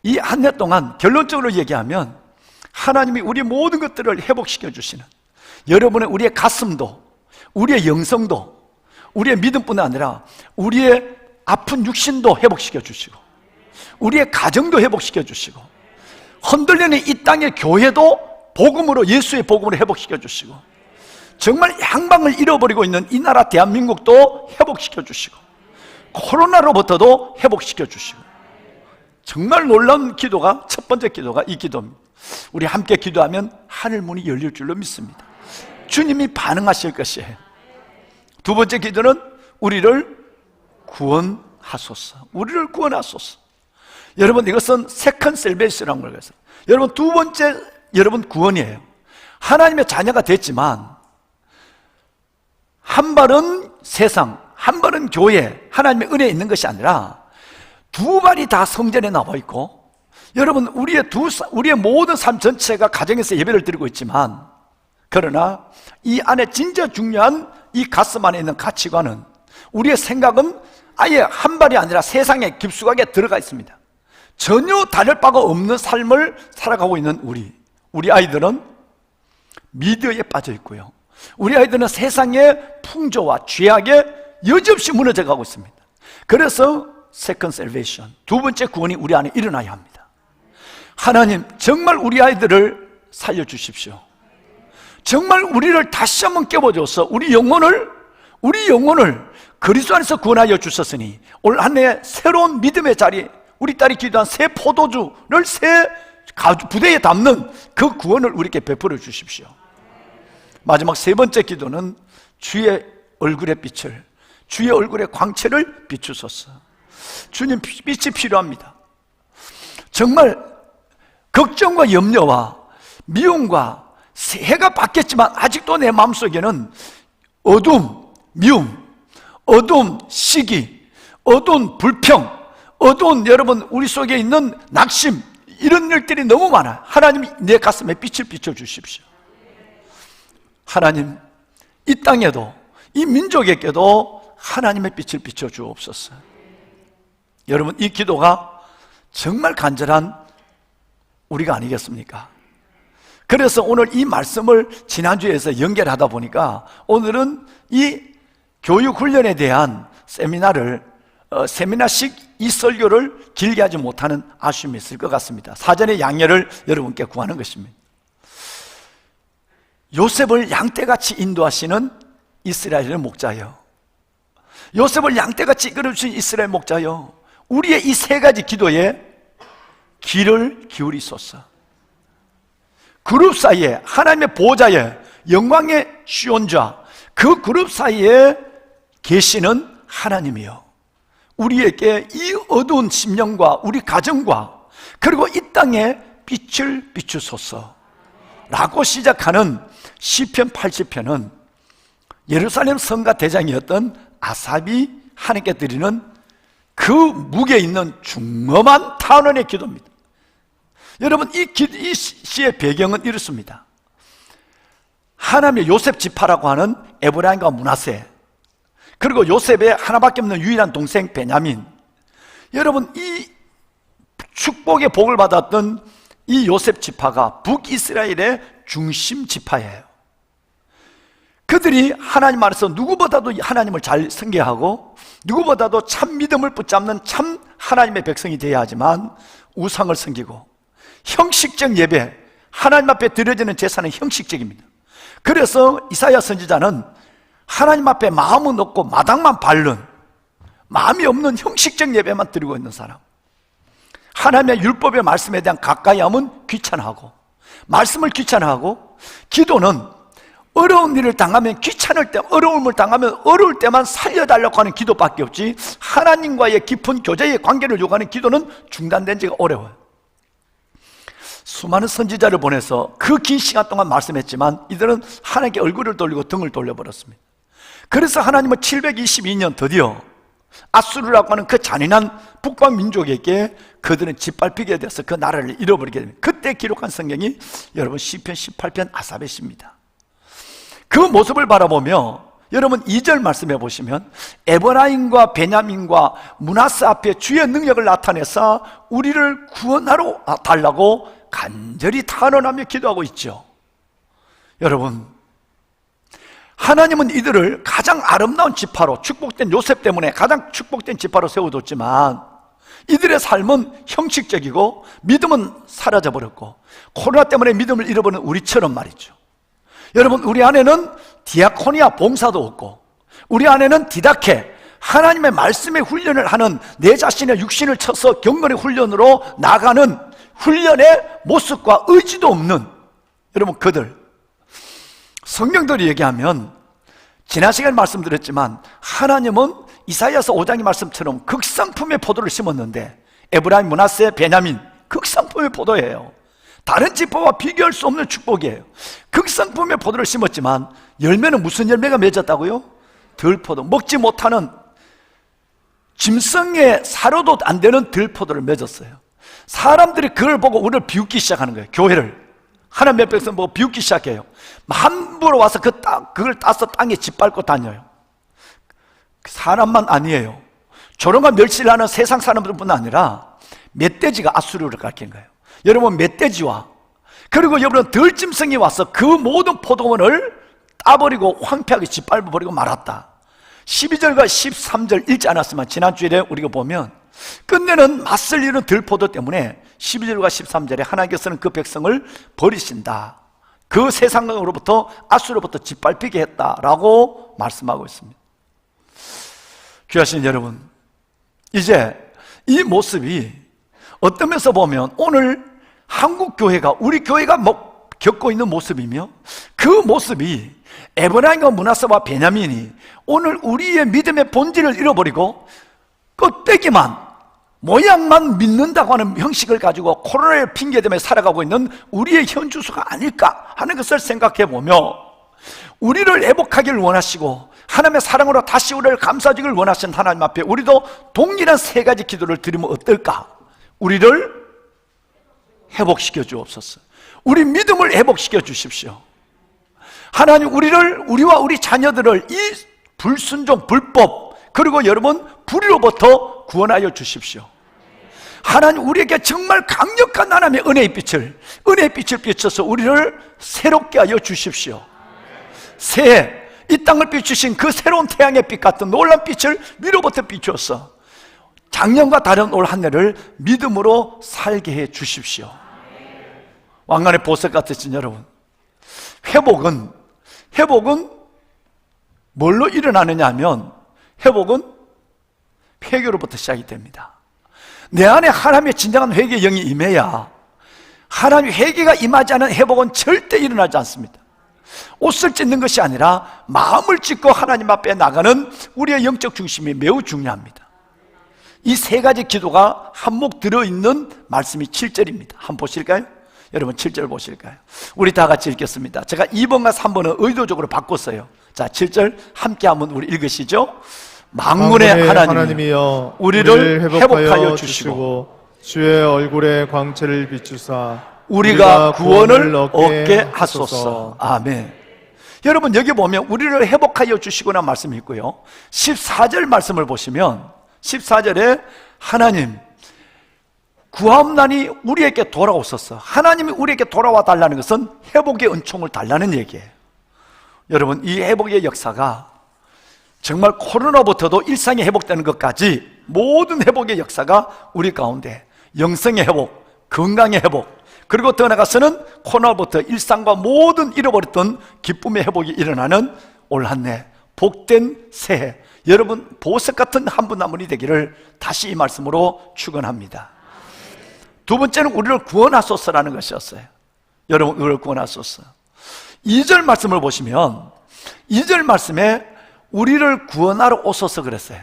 이 한 해 동안 결론적으로 얘기하면 하나님이 우리 모든 것들을 회복시켜 주시는 여러분의 우리의 가슴도 우리의 영성도 우리의 믿음뿐 아니라 우리의 아픈 육신도 회복시켜 주시고 우리의 가정도 회복시켜 주시고 흔들리는 이 땅의 교회도 복음으로 예수의 복음으로 회복시켜 주시고 정말 향방을 잃어버리고 있는 이 나라 대한민국도 회복시켜 주시고 코로나로부터도 회복시켜 주시고 정말 놀라운 기도가 첫 번째 기도가 이 기도입니다. 우리 함께 기도하면 하늘 문이 열릴 줄로 믿습니다. 주님이 반응하실 것이에요. 두 번째 기도는 우리를 구원하소서. 우리를 구원하소서. 여러분 이것은 세컨 셀베이션이라는 걸 그래서 여러분 두 번째 여러분 구원이에요. 하나님의 자녀가 됐지만 한 발은 세상, 한 발은 교회, 하나님의 은혜에 있는 것이 아니라 두 발이 다 성전에 나와 있고 여러분 우리의 모든 삶 전체가 가정에서 예배를 드리고 있지만 그러나 이 안에 진짜 중요한 이 가슴 안에 있는 가치관은 우리의 생각은 아예 한 발이 아니라 세상에 깊숙하게 들어가 있습니다. 전혀 다를 바가 없는 삶을 살아가고 있는 우리 아이들은 미디어에 빠져 있고요. 우리 아이들은 세상의 풍조와 죄악에 여지없이 무너져 가고 있습니다. 그래서 세컨 셀베이션, 두 번째 구원이 우리 안에 일어나야 합니다. 하나님 정말 우리 아이들을 살려주십시오. 정말 우리를 다시 한번 깨워줘서 우리 영혼을 그리스도 안에서 구원하여 주셨으니 올 한 해 새로운 믿음의 자리 우리 딸이 기도한 새 포도주를 새 부대에 담는 그 구원을 우리에게 베풀어 주십시오. 마지막 세 번째 기도는 주의 얼굴의 빛을 주의 얼굴의 광채를 비추소서. 주님 빛이 필요합니다. 정말 걱정과 염려와 미움과 해가 바뀌었지만 아직도 내 마음속에는 어둠, 미움, 어두운 시기, 어두운 불평, 어두운 여러분 우리 속에 있는 낙심 이런 일들이 너무 많아요. 하나님이 내 가슴에 빛을 비춰주십시오. 하나님 이 땅에도 이 민족에게도 하나님의 빛을 비춰주옵소서. 여러분 이 기도가 정말 간절한 우리가 아니겠습니까? 그래서 오늘 이 말씀을 지난주에서 연결하다 보니까 오늘은 이 교육훈련에 대한 세미나식 이 설교를 길게 하지 못하는 아쉬움이 있을 것 같습니다. 사전에 양해를 여러분께 구하는 것입니다. 요셉을 양떼같이 인도하시는 이스라엘의 목자여, 요셉을 양떼같이 이끌어주신 이스라엘 목자여, 우리의 이 세 가지 기도에 귀를 기울이소서. 그룹 사이에, 하나님의 보호자의 영광의 시온자, 그 그룹 사이에 계시는 하나님이요, 우리에게 이 어두운 심령과 우리 가정과 그리고 이 땅에 빛을 비추소서 라고 시작하는 시편 80편은 예루살렘 성가 대장이었던 아삽이 하나님께 드리는 그 무게 있는 중엄한 탄원의 기도입니다. 여러분, 이 시의 배경은 이렇습니다. 하나님의 요셉 지파라고 하는 에브라임과 므낫세, 그리고 요셉의 하나밖에 없는 유일한 동생 베냐민, 여러분, 이 축복의 복을 받았던 이 요셉 지파가 북이스라엘의 중심 지파예요. 그들이 하나님 안에서 누구보다도 하나님을 잘 섬겨하고 누구보다도 참 믿음을 붙잡는 참 하나님의 백성이 되어야 하지만 우상을 섬기고 형식적 예배, 하나님 앞에 드려지는 제사는 형식적입니다. 그래서 이사야 선지자는 하나님 앞에 마음은 없고 마당만 밟는, 마음이 없는 형식적 예배만 드리고 있는 사람, 하나님의 율법의 말씀에 대한 가까이함은 귀찮아하고, 말씀을 귀찮아하고, 기도는 어려운 일을 당하면 귀찮을 때, 어려움을 당하면 어려울 때만 살려달라고 하는 기도밖에 없지, 하나님과의 깊은 교제의 관계를 요구하는 기도는 중단된 지가 오래워요. 수많은 선지자를 보내서 그 긴 시간 동안 말씀했지만 이들은 하나님께 얼굴을 돌리고 등을 돌려버렸습니다. 그래서 하나님은 722년 드디어 아수르라고 하는 그 잔인한 북방 민족에게 그들은 짓밟히게 돼서 그 나라를 잃어버리게 됩니다. 그때 기록한 성경이 여러분 시편 18편 아삽의 시입니다. 그 모습을 바라보며 여러분 2절 말씀해 보시면 에브라임과 베냐민과 므낫세 앞에 주의 능력을 나타내서 우리를 구원하러 달라고 간절히 탄원하며 기도하고 있죠. 여러분, 하나님은 이들을 가장 아름다운 지파로, 축복된 요셉 때문에 가장 축복된 지파로 세워뒀지만 이들의 삶은 형식적이고 믿음은 사라져버렸고, 코로나 때문에 믿음을 잃어버린 우리처럼 말이죠. 여러분, 우리 안에는 디아코니아 봉사도 없고, 우리 안에는 디다케, 하나님의 말씀의 훈련을 하는 내 자신의 육신을 쳐서 경건의 훈련으로 나가는 훈련의 모습과 의지도 없는 여러분, 그들, 성경들이 얘기하면 지난 시간에 말씀드렸지만 하나님은 이사야서 5장의 말씀처럼 극상품의 포도를 심었는데, 에브라임, 므낫세, 베냐민 극상품의 포도예요. 다른 지파와 비교할 수 없는 축복이에요. 극상품의 포도를 심었지만 열매는 무슨 열매가 맺었다고요? 들포도, 먹지 못하는 짐승의 사료도 안 되는 들포도를 맺었어요. 사람들이 그걸 보고 우리를 비웃기 시작하는 거예요. 교회를, 하나님의 백성 보고 비웃기 시작해요. 함부로 와서 그걸 따서 땅에 짓밟고 다녀요. 사람만 아니에요. 조롱과 멸시를 하는 세상 사람들뿐 아니라 멧돼지가 아수르를 가르친 거예요. 여러분, 멧돼지와 그리고 여러분 들짐승이 와서 그 모든 포도원을 따버리고 황폐하게 짓밟아버리고 말았다. 12절과 13절 읽지 않았지만 지난주에 우리가 보면 끝내는 맞설 이는 들포도 때문에 12절과 13절에 하나님께서는 그 백성을 버리신다, 그 세상으로부터 아수로부터 짓밟히게 했다라고 말씀하고 있습니다. 귀하신 여러분, 이제 이 모습이 어떤 면에서 보면 오늘 한국 교회가, 우리 교회가 겪고 있는 모습이며, 그 모습이 에브라임과 므낫세와 베냐민이 오늘 우리의 믿음의 본질을 잃어버리고 껍데기만, 모양만 믿는다고 하는 형식을 가지고 코로나를 핑계대며 살아가고 있는 우리의 현주소가 아닐까 하는 것을 생각해 보며, 우리를 회복하기를 원하시고 하나님의 사랑으로 다시 우리를 감싸주기를 원하신 하나님 앞에 우리도 동일한 세 가지 기도를 드리면 어떨까? 우리를 회복시켜 주옵소서. 우리 믿음을 회복시켜 주십시오. 하나님, 우리와 우리 자녀들을 이 불순종, 불법, 그리고 여러분 불의로부터 구원하여 주십시오. 하나님, 우리에게 정말 강력한 하나님의 은혜의 빛을 비춰서 우리를 새롭게 하여 주십시오. 새해 이 땅을 비추신 그 새로운 태양의 빛 같은 놀라운 빛을 위로부터 비추어서 작년과 다른 올 한 해를 믿음으로 살게 해 주십시오. 왕관의 보석 같으신 여러분, 회복은 뭘로 일어나느냐 하면, 회복은 회개로부터 시작이 됩니다. 내 안에 하나님의 진정한 회개의 영이 임해야 하나님 회개가 임하지 않은 회복은 절대 일어나지 않습니다. 옷을 찢는 것이 아니라 마음을 찢고 하나님 앞에 나가는 우리의 영적 중심이 매우 중요합니다. 이 세 가지 기도가 한몫 들어있는 말씀이 7절입니다. 한번 보실까요? 여러분 7절 보실까요? 우리 다 같이 읽겠습니다. 제가 2번과 3번은 의도적으로 바꿨어요. 자, 7절 함께 한번 우리 읽으시죠. 만군의 하나님이여 우리를 회복하여 주시고 주의 얼굴에 광채를 비추사 우리가 구원을 얻게 하소서. 아멘. 여러분 여기 보면 우리를 회복하여 주시고나 말씀이 있고요, 14절 말씀을 보시면 14절에 하나님 구함난이 우리에게 돌아오소서. 하나님이 우리에게 돌아와 달라는 것은 회복의 은총을 달라는 얘기예요. 여러분 이 회복의 역사가 정말 코로나부터도 일상이 회복되는 것까지 모든 회복의 역사가 우리 가운데 영성의 회복, 건강의 회복, 그리고 더 나아가서는 코로나부터 일상과 모든 잃어버렸던 기쁨의 회복이 일어나는 올 한 해 복된 새해, 여러분 보석 같은 한 분 한 분이 되기를 다시 이 말씀으로 축원합니다. 두 번째는 우리를 구원하소서라는 것이었어요. 여러분 우리를 구원하소서. 2절 말씀을 보시면 2절 말씀에 우리를 구원하러 오소서 그랬어요.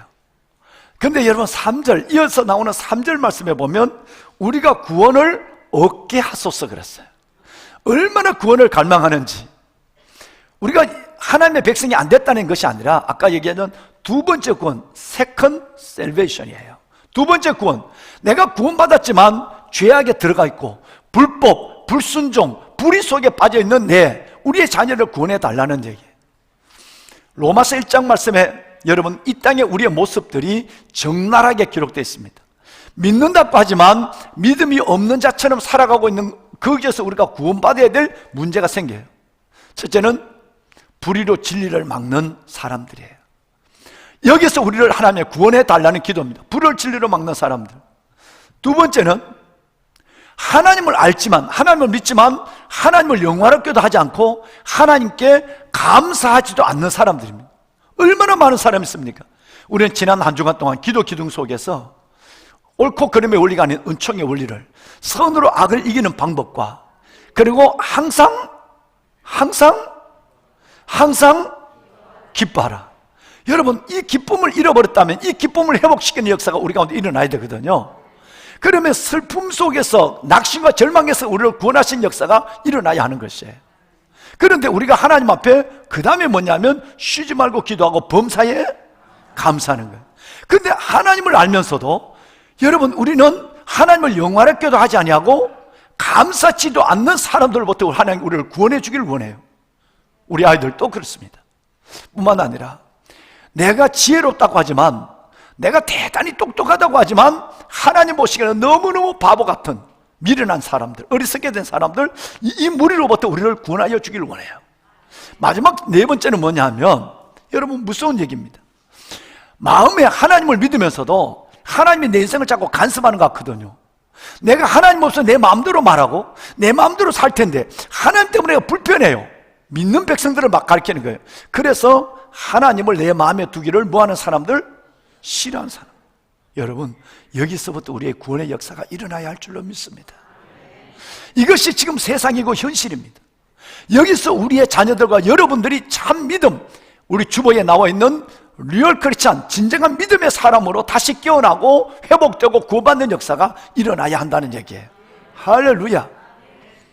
근데 여러분 3절, 이어서 나오는 3절 말씀에 보면 우리가 구원을 얻게 하소서 그랬어요. 얼마나 구원을 갈망하는지. 우리가 하나님의 백성이 안 됐다는 것이 아니라 아까 얘기했던 두 번째 구원, second salvation이에요. 두 번째 구원, 내가 구원받았지만 죄악에 들어가 있고 불법, 불순종, 불의 속에 빠져 있는 우리의 자녀를 구원해 달라는 얘기예요. 로마서 1장 말씀에 여러분 이 땅에 우리의 모습들이 적나라하게 기록되어 있습니다. 믿는다고 하지만 믿음이 없는 자처럼 살아가고 있는 거기에서 우리가 구원받아야 될 문제가 생겨요. 첫째는 불의로 진리를 막는 사람들이에요. 여기서 우리를 하나님의 구원해 달라는 기도입니다. 불을 진리로 막는 사람들. 두 번째는 하나님을 알지만, 하나님을 믿지만 하나님을 영화롭게도 하지 않고 하나님께 감사하지도 않는 사람들입니다. 얼마나 많은 사람이 있습니까? 우리는 지난 한 주간 동안 기도 기둥 속에서 옳고 그름의 원리가 아닌 은총의 원리를, 선으로 악을 이기는 방법과, 그리고 항상 기뻐하라. 여러분 이 기쁨을 잃어버렸다면 이 기쁨을 회복시키는 역사가 우리 가운데 일어나야 되거든요. 그러면 슬픔 속에서 낙심과 절망에서 우리를 구원하신 역사가 일어나야 하는 것이에요. 그런데 우리가 하나님 앞에 그 다음에 뭐냐면 쉬지 말고 기도하고 범사에 감사하는 거예요. 그런데 하나님을 알면서도 여러분 우리는 하나님을 영화롭게도 하지 아니하고 감사치도 않는 사람들부터 하나님 우리를 구원해 주기를 원해요. 우리 아이들도 그렇습니다. 뿐만 아니라 내가 지혜롭다고 하지만, 내가 대단히 똑똑하다고 하지만 하나님 보시기에는 너무너무 바보 같은 미련한 사람들, 어리석게 된 사람들, 이 무리로부터 우리를 구원하여 주기를 원해요. 마지막 네 번째는 뭐냐 하면 여러분 무서운 얘기입니다. 마음에 하나님을 믿으면서도 하나님이 내 인생을 자꾸 간섭하는 것 같거든요. 내가 하나님 없어 내 마음대로 말하고 내 마음대로 살 텐데 하나님 때문에 내가 불편해요. 믿는 백성들을 막 가르치는 거예요. 그래서 하나님을 내 마음에 두기를 뭐하는 사람들? 싫어하는 사람. 여러분 여기서부터 우리의 구원의 역사가 일어나야 할 줄로 믿습니다. 이것이 지금 세상이고 현실입니다. 여기서 우리의 자녀들과 여러분들이 참 믿음, 우리 주보에 나와 있는 리얼 크리스찬, 진정한 믿음의 사람으로 다시 깨어나고 회복되고 구원받는 역사가 일어나야 한다는 얘기예요. 할렐루야.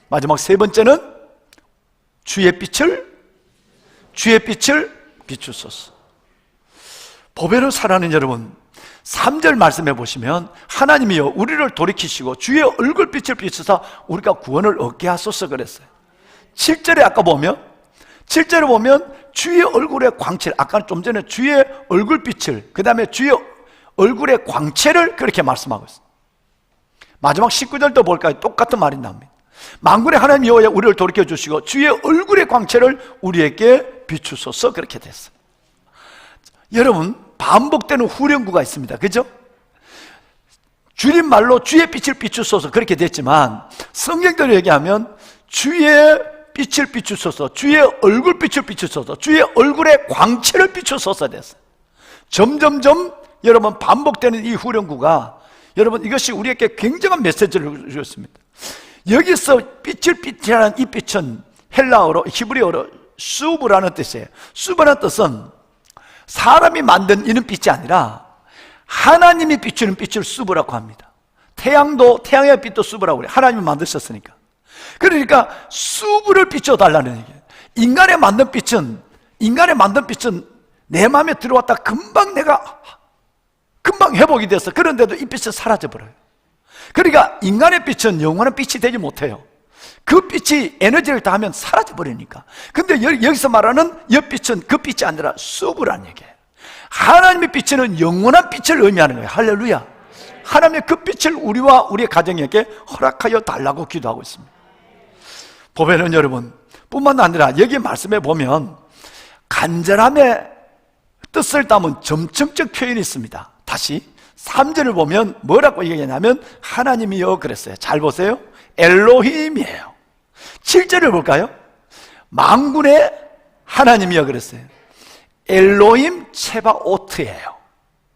마지막 세 번째는 주의 빛을 비추소서. 보배로 살아가는 여러분, 3절 말씀해 보시면 하나님이여 우리를 돌이키시고 주의 얼굴빛을 비추사 우리가 구원을 얻게 하소서 그랬어요. 7절에 아까 보면 7절에 보면 주의 얼굴의 광채를, 아까 좀 전에 주의 얼굴빛을, 그 다음에 주의 얼굴의 광채를 그렇게 말씀하고 있어요. 마지막 19절도 볼까요? 똑같은 말이 나옵니다. 만군의 하나님 여호와 우리를 돌이켜 주시고 주의 얼굴의 광채를 우리에게 비추소서 그렇게 됐어요. 여러분 반복되는 후렴구가 있습니다. 그죠? 줄임말로 주의 빛을 비추소서 그렇게 됐지만 성경대로 얘기하면 주의 빛을 비추소서, 주의 얼굴빛을 비추소서, 주의 얼굴의 광채를 비추소서 됐어요. 점점점 여러분 반복되는 이 후렴구가, 여러분 이것이 우리에게 굉장한 메시지를 주었습니다. 여기서 빛을 빛이라는 이 빛은 헬라어로, 히브리어로 수브라는 뜻이에요. 수브라는 뜻은 사람이 만든 이런 빛이 아니라 하나님이 비추는 빛을 수브라고 합니다. 태양의 빛도 수브라고 그래요. 하나님이 만드셨으니까. 그러니까 수브를 비춰달라는 얘기예요. 인간의 만든 빛은 내 마음에 들어왔다 금방 회복이 돼서, 그런데도 이 빛은 사라져버려요. 그러니까 인간의 빛은 영원한 빛이 되지 못해요. 그 빛이 에너지를 다하면 사라져버리니까. 근데 여기서 말하는 엿빛은 그 빛이 아니라 수브라는 얘기예요. 하나님의 빛은 영원한 빛을 의미하는 거예요. 할렐루야. 하나님의 그 빛을 우리와 우리의 가정에게 허락하여 달라고 기도하고 있습니다. 보배는 여러분, 뿐만 아니라 여기 말씀에 보면 간절함의 뜻을 담은 점층적 표현이 있습니다. 다시 3절을 보면 뭐라고 얘기하냐면 하나님이여 그랬어요. 잘 보세요. 엘로힘이에요. 7절을 볼까요? 만군의 하나님이여 그랬어요. 엘로힘 체바오트예요.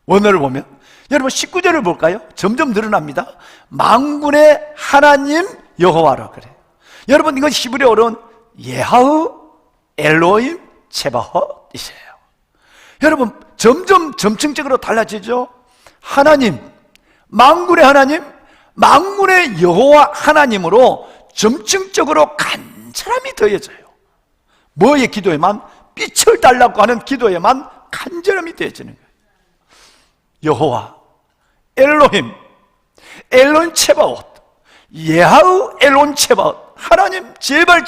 원어를 보면 여러분 19절을 볼까요? 점점 늘어납니다. 만군의 하나님 여호와라 그래요. 여러분 이건 히브리어로는 예하우 엘로힘 체바헛이세요. 여러분 점점 점층적으로 달라지죠. 하나님, 만군의 하나님, 만군의 여호와 하나님으로 점층적으로 간절함이 더해져요. 뭐의 기도에만? 빛을 달라고 하는 기도에만 간절함이 더해지는 거예요. 여호와, 엘로힘, 엘론 체바옷, 예하우 엘론 체바옷. 하나님 제발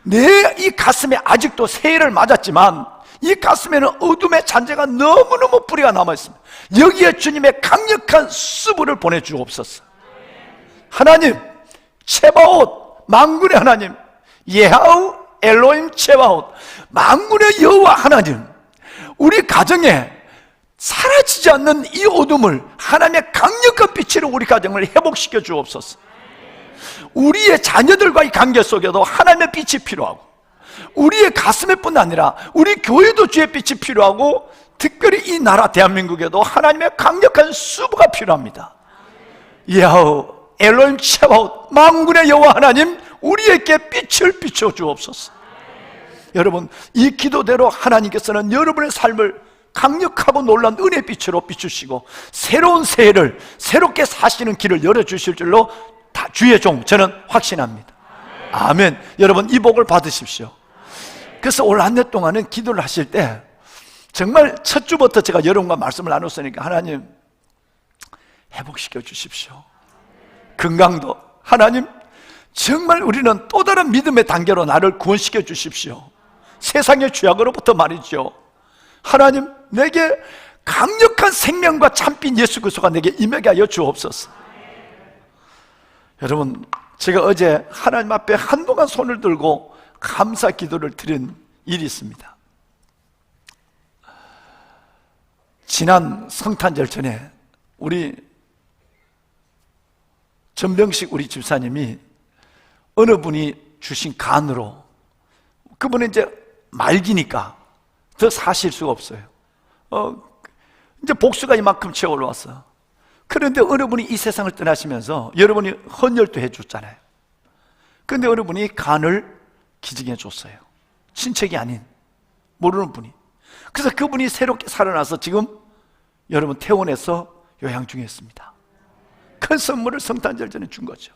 내 이 가슴에 아직도 새해를 맞았지만 이 가슴에는 어둠의 잔재가 너무너무 뿌리가 남아있습니다. 여기에 주님의 강력한 수분을 보내주옵소서. 하나님 체바옷, 만군의 하나님, 예하우 엘로힘 체바옷, 만군의 여호와 하나님, 우리 가정에 사라지지 않는 이 어둠을 하나님의 강력한 빛으로 우리 가정을 회복시켜 주옵소서. 우리의 자녀들과의 관계 속에도 하나님의 빛이 필요하고, 우리의 가슴에 뿐 아니라 우리 교회도 주의 빛이 필요하고, 특별히 이 나라 대한민국에도 하나님의 강력한 수부가 필요합니다. 야호 엘로힘 체바옷, 만군의 여호와 하나님, 우리에게 빛을 비춰 주옵소서. 여러분 이 기도대로 하나님께서는 여러분의 삶을 강력하고 놀라운 은혜의 빛으로 비추시고 새로운 새해를 새롭게 사시는 길을 열어주실 줄로 주의 종 저는 확신합니다. 아멘. 여러분 이 복을 받으십시오. 그래서 올 한 해 동안은 기도를 하실 때 정말 첫 주부터 제가 여러분과 말씀을 나눴으니까 하나님 회복시켜 주십시오. 건강도 하나님 정말 우리는 또 다른 믿음의 단계로 나를 구원시켜 주십시오. 세상의 죄악으로부터 말이죠. 하나님 내게 강력한 생명과 참빛 예수 그리스도가 내게 임하게 하여 주옵소서. 여러분 제가 어제 하나님 앞에 한동안 손을 들고 감사 기도를 드린 일이 있습니다. 지난 성탄절 전에 우리 전병식 우리 집사님이 어느 분이 주신 간으로, 그분은 이제 말기니까 더 사실 수가 없어요. 이제 복수가 이만큼 채워 올라왔어. 그런데 어느 분이 이 세상을 떠나시면서 여러분이 헌혈도 해줬잖아요. 그런데 어느 분이 간을 기증해 줬어요. 친척이 아닌 모르는 분이. 그래서 그분이 새롭게 살아나서 지금 여러분 퇴원해서 요양 중에 있습니다. 큰 선물을 성탄절 전에 준 거죠.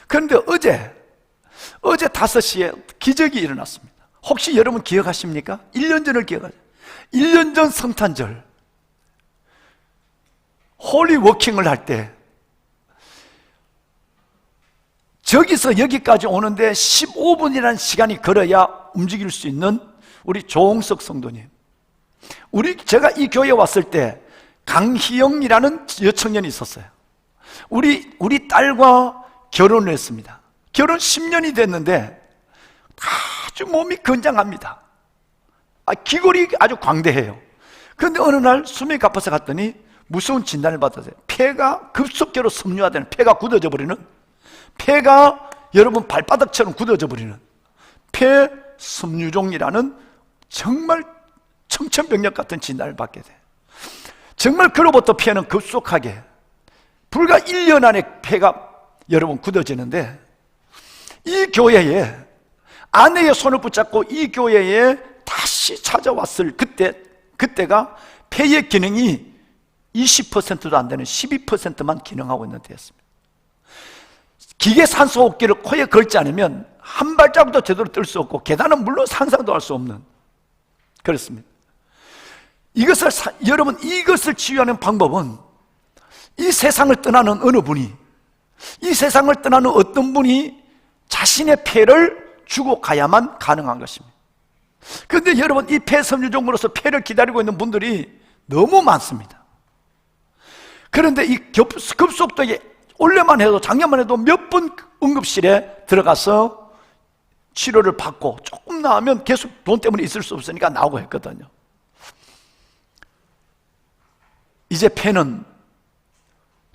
그런데 어제 5시에 기적이 일어났습니다. 혹시 여러분 기억하십니까? 1년 전을 기억하죠. 1년 전 성탄절 홀리 워킹을 할 때 저기서 여기까지 오는데 15분이라는 시간이 걸어야 움직일 수 있는 우리 조홍석 성도님, 제가 이 교회에 왔을 때 강희영이라는 여청년이 있었어요. 우리 딸과 결혼을 했습니다. 결혼 10년이 됐는데 아주 몸이 건장합니다. 기골이 아주 광대해요. 그런데 어느 날 숨이 가빠서 갔더니 무서운 진단을 받았어요. 폐가 급속도로 섬유화되는, 폐가 굳어져 버리는, 폐가 여러분 발바닥처럼 굳어져 버리는 폐섬유종이라는 정말 청천벽력 같은 진단을 받게 돼요. 정말 그로부터 폐는 급속하게 불과 1년 안에 폐가 여러분 굳어지는데 이 교회에 아내의 손을 붙잡고 이 교회에 다시 찾아왔을 그때가 폐의 기능이 20%도 안 되는 12%만 기능하고 있는 때였습니다. 기계 산소 호흡기를 코에 걸지 않으면 한 발자국도 제대로 뜰 수 없고 계단은 물론 상상도 할 수 없는, 그렇습니다. 여러분, 이것을 치유하는 방법은 이 세상을 떠나는 어느 분이, 이 세상을 떠나는 어떤 분이 자신의 폐를 주고 가야만 가능한 것입니다. 그런데 여러분, 이 폐섬유종으로서 폐를 기다리고 있는 분들이 너무 많습니다. 그런데 이 급속도에 올해만 해도, 작년만 해도 몇 번 응급실에 들어가서 치료를 받고 조금 나으면 계속 돈 때문에 있을 수 없으니까 나오고 했거든요. 이제 폐는,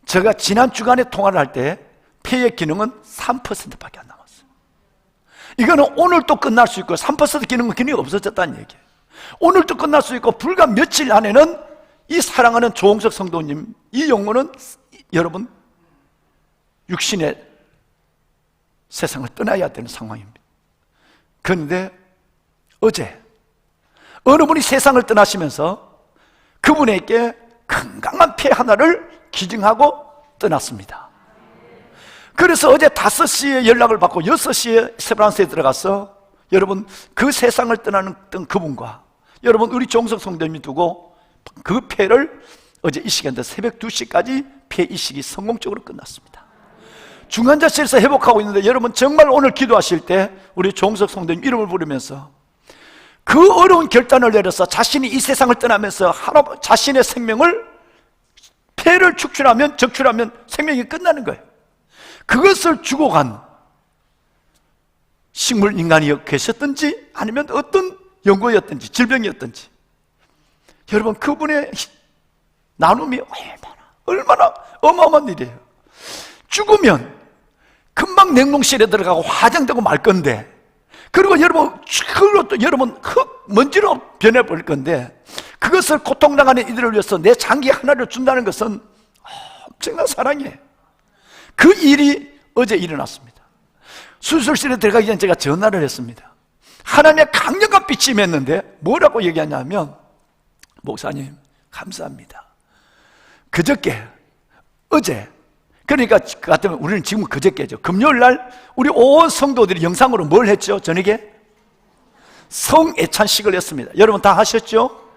제가 지난 주간에 통화를 할 때 폐의 기능은 3%밖에 안 남았어요. 이거는 오늘 또 끝날 수 있고, 3% 기능이 없어졌다는 얘기예요. 오늘 또 끝날 수 있고, 불과 며칠 안에는 이 사랑하는 조홍석 성도님, 이 영혼은 여러분 육신의 세상을 떠나야 되는 상황입니다. 그런데 어제 어느 분이 세상을 떠나시면서 그분에게 건강한 폐 하나를 기증하고 떠났습니다. 그래서 어제 5시에 연락을 받고 6시에 세브란스에 들어가서 여러분 그 세상을 떠나는 그분과 여러분 우리 조홍석 성도님이 두고 그 폐를 어제 이 시간대 새벽 2시까지 폐 이식이 성공적으로 끝났습니다. 중환자실에서 회복하고 있는데 여러분 정말 오늘 기도하실 때 우리 조홍석 성도님 이름을 부르면서 그 어려운 결단을 내려서 자신이 이 세상을 떠나면서 자신의 생명을, 폐를 적출하면 생명이 끝나는 거예요. 그것을 주고 간 식물 인간이 계셨든지 아니면 어떤 연고였든지 질병이었든지 여러분 그분의 나눔이 얼마나 어마어마한 일이에요. 죽으면 금방 냉동실에 들어가고 화장되고 말 건데, 그리고 그것도 여러분 먼지로 변해버릴 건데, 그것을 고통당하는 이들을 위해서 내 장기 하나를 준다는 것은 엄청난 사랑이에요. 그 일이 어제 일어났습니다. 수술실에 들어가기 전에 제가 전화를 했습니다. 하나님의 강력한 빛이 임했는데 뭐라고 얘기하냐면, 목사님 감사합니다. 어제 그러니까 그 같으면 우리는 지금 그저께죠. 금요일날 우리 온 성도들이 영상으로 뭘 했죠? 저녁에 성애찬식을 했습니다. 여러분 다 하셨죠?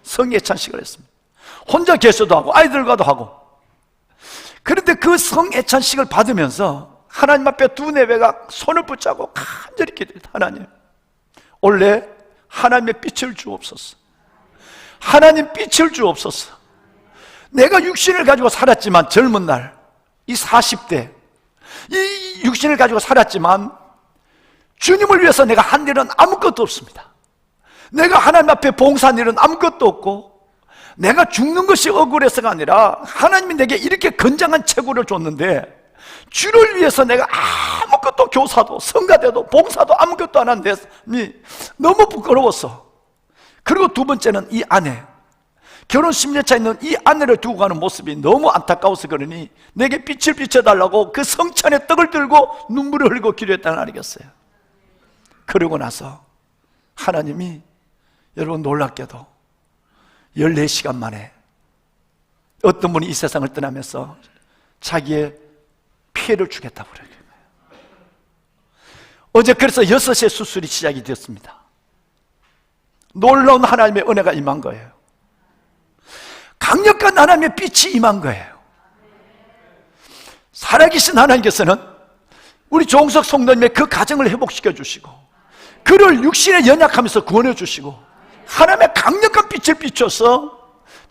성애찬식을 했습니다. 혼자 계셔도 하고 아이들과도 하고. 그런데 그 성애찬식을 받으면서 하나님 앞에 두 내외가 손을 붙잡고 간절히 기도했다. 하나님, 원래 하나님의 빛을 주옵소서. 하나님 빛을 주옵소서. 내가 육신을 가지고 살았지만 젊은 날 이 40대 이 육신을 가지고 살았지만 주님을 위해서 내가 한 일은 아무것도 없습니다. 내가 하나님 앞에 봉사한 일은 아무것도 없고, 내가 죽는 것이 억울해서가 아니라 하나님이 내게 이렇게 건장한 체구를 줬는데 주를 위해서 내가 아무것도, 교사도 성가대도 봉사도 아무것도 안 한데 너무 부끄러웠어. 그리고 두 번째는 이 아내, 결혼 10년 차 있는 이 아내를 두고 가는 모습이 너무 안타까워서 그러니 내게 빛을 비춰달라고 그 성찬의 떡을 들고 눈물을 흘리고 기도했다는 거 아니겠어요? 그러고 나서 하나님이 여러분 놀랍게도 14시간 만에 어떤 분이 이 세상을 떠나면서 자기의 피해를 주겠다고 그래요. 어제 그래서 6시에 수술이 시작이 되었습니다. 놀라운 하나님의 은혜가 임한 거예요. 강력한 하나님의 빛이 임한 거예요. 살아계신 하나님께서는 우리 조홍석 성도님의 그 가정을 회복시켜 주시고, 그를 육신에 연약하면서 구원해 주시고, 하나님의 강력한 빛을 비춰서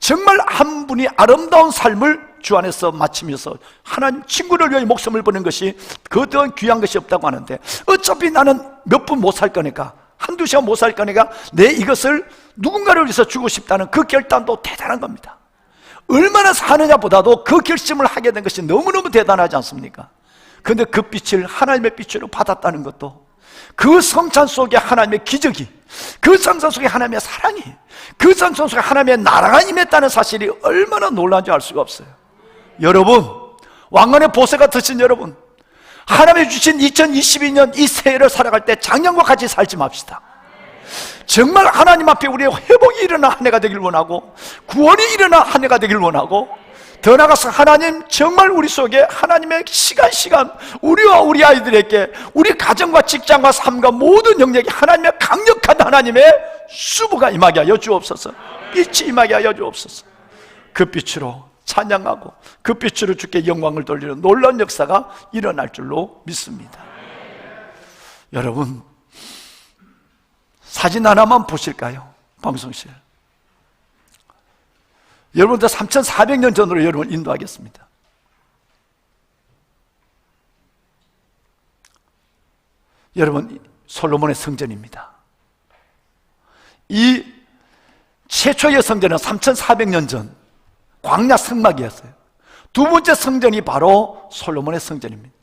정말 한 분이 아름다운 삶을 주 안에서 마치면서 하나님 친구를 위해 목숨을 버는 것이 그 또한 귀한 것이 없다고 하는데, 어차피 나는 몇 분 못 살 거니까, 한두 시간 못 살 거니까 내 이것을 누군가를 위해서 주고 싶다는 그 결단도 대단한 겁니다. 얼마나 사느냐보다도 그 결심을 하게 된 것이 너무너무 대단하지 않습니까? 그런데 그 빛을 하나님의 빛으로 받았다는 것도, 그 성찬 속에 하나님의 기적이, 그 성찬 속에 하나님의 사랑이, 그 성찬 속에 하나님의 나라가 임했다는 사실이 얼마나 놀라운지 알 수가 없어요. 여러분, 왕관의 보세가 드신 여러분, 하나님이 주신 2022년 이 새해를 살아갈 때 작년과 같이 살지 맙시다. 정말 하나님 앞에 우리의 회복이 일어나 한 해가 되길 원하고, 구원이 일어나 한 해가 되길 원하고, 더 나아가서 하나님 정말 우리 속에 하나님의 시간 우리와 우리 아이들에게, 우리 가정과 직장과 삶과 모든 영역에 하나님의 강력한 하나님의 수부가 임하게 하여 주옵소서. 빛이 임하게 하여 주옵소서. 그 빛으로 찬양하고 그 빛으로 주께 영광을 돌리는 놀라운 역사가 일어날 줄로 믿습니다. 여러분, 사진 하나만 보실까요? 방송실. 여러분들 3,400년 전으로 여러분 인도하겠습니다. 여러분, 솔로몬의 성전입니다. 이 최초의 성전은 3,400년 전 광야 성막이었어요. 두 번째 성전이 바로 솔로몬의 성전입니다.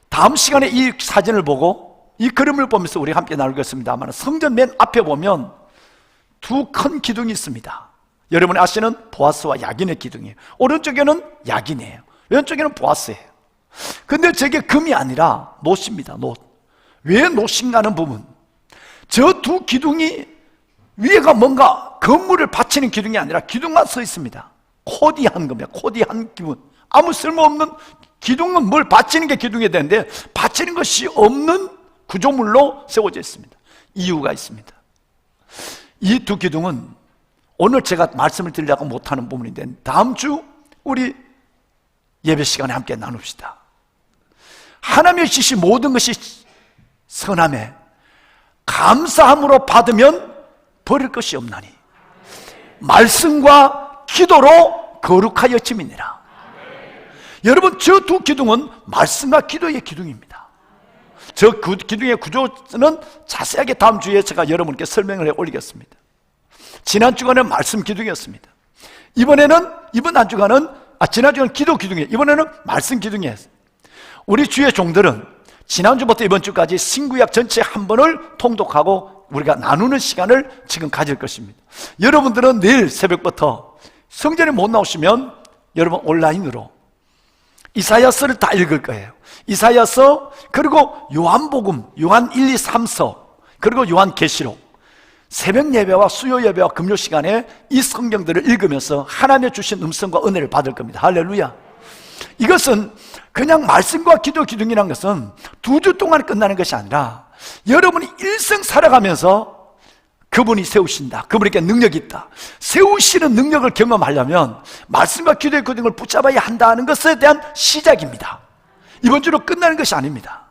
다음 시간에 이 사진을 보고 이 그림을 보면서 우리 함께 나누겠습니다만, 성전 맨 앞에 보면 두 큰 기둥이 있습니다. 여러분이 아시는 보아스와 야긴의 기둥이에요. 오른쪽에는 야긴이에요. 왼쪽에는 보아스예요. 근데 저게 금이 아니라 놋입니다. 놋. 왜 놋인가 하는 부분, 저 두 기둥이 위에가 뭔가 건물을 받치는 기둥이 아니라 기둥만 서 있습니다. 코디한 겁니다. 코디한 기분. 아무 쓸모없는 기둥은 뭘 받치는 게 기둥이 되는데 받치는 것이 없는 구조물로 세워져 있습니다. 이유가 있습니다. 이 두 기둥은 오늘 제가 말씀을 드리려고 못하는 부분인데 다음 주 우리 예배 시간에 함께 나눕시다. 하나님의 주신 모든 것이 선함에 감사함으로 받으면 버릴 것이 없나니 말씀과 기도로 거룩하여 짐이니라. 여러분, 저 두 기둥은 말씀과 기도의 기둥입니다. 저 기둥의 구조는 자세하게 다음 주에 제가 여러분께 설명을 해 올리겠습니다. 지난 주간은 말씀 기둥이었습니다. 이번 한 주간은 지난 주간은 기도 기둥이에요. 이번에는 말씀 기둥이에요. 우리 주의 종들은 지난주부터 이번 주까지 신구약 전체 한 번을 통독하고 우리가 나누는 시간을 지금 가질 것입니다. 여러분들은 내일 새벽부터 성전에 못 나오시면 여러분 온라인으로 이사야서를 다 읽을 거예요. 이사야서, 그리고 요한복음, 요한 1, 2, 3서, 그리고 요한계시록, 새벽 예배와 수요 예배와 금요 시간에 이 성경들을 읽으면서 하나님의 주신 음성과 은혜를 받을 겁니다. 할렐루야. 이것은 그냥 말씀과 기도 기둥이라는 것은 2주 동안 끝나는 것이 아니라 여러분이 일생 살아가면서 그분이 세우신다, 그분에게 능력이 있다, 세우시는 능력을 경험하려면 말씀과 기도의 기둥을 붙잡아야 한다는 것에 대한 시작입니다. 이번 주로 끝나는 것이 아닙니다.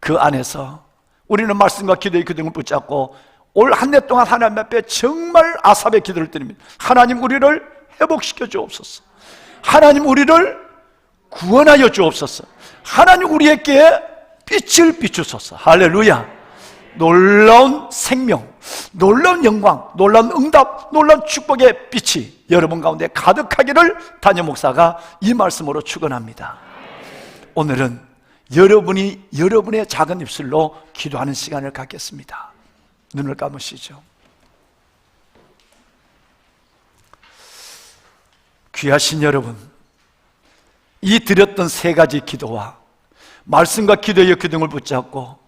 그 안에서 우리는 말씀과 기도의 기둥을 붙잡고 올 한 해 동안 하나님 앞에 정말 아삽의 기도를 드립니다. 하나님, 우리를 회복시켜 주옵소서. 하나님, 우리를 구원하여 주옵소서. 하나님, 우리에게 빛을 비추소서. 할렐루야. 놀라운 생명, 놀라운 영광, 놀라운 응답, 놀라운 축복의 빛이 여러분 가운데 가득하기를 담임 목사가 이 말씀으로 축원합니다. 오늘은 여러분이 여러분의 작은 입술로 기도하는 시간을 갖겠습니다. 눈을 감으시죠. 귀하신 여러분, 이 드렸던 3가지 기도와 말씀과 기도의 기둥을 붙잡고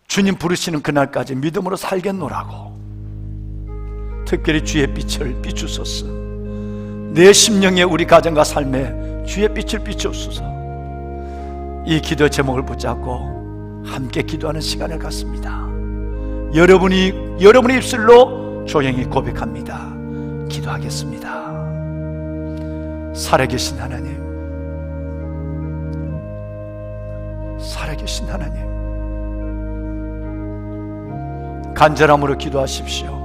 주님 부르시는 그날까지 믿음으로 살겠노라고, 특별히 주의 빛을 비추소서. 내 심령에, 우리 가정과 삶에 주의 빛을 비추소서. 이 기도 제목을 붙잡고 함께 기도하는 시간을 갖습니다. 여러분의 입술로 조용히 고백합니다. 기도하겠습니다. 살아계신 하나님, 살아계신 하나님, 간절함으로 기도하십시오.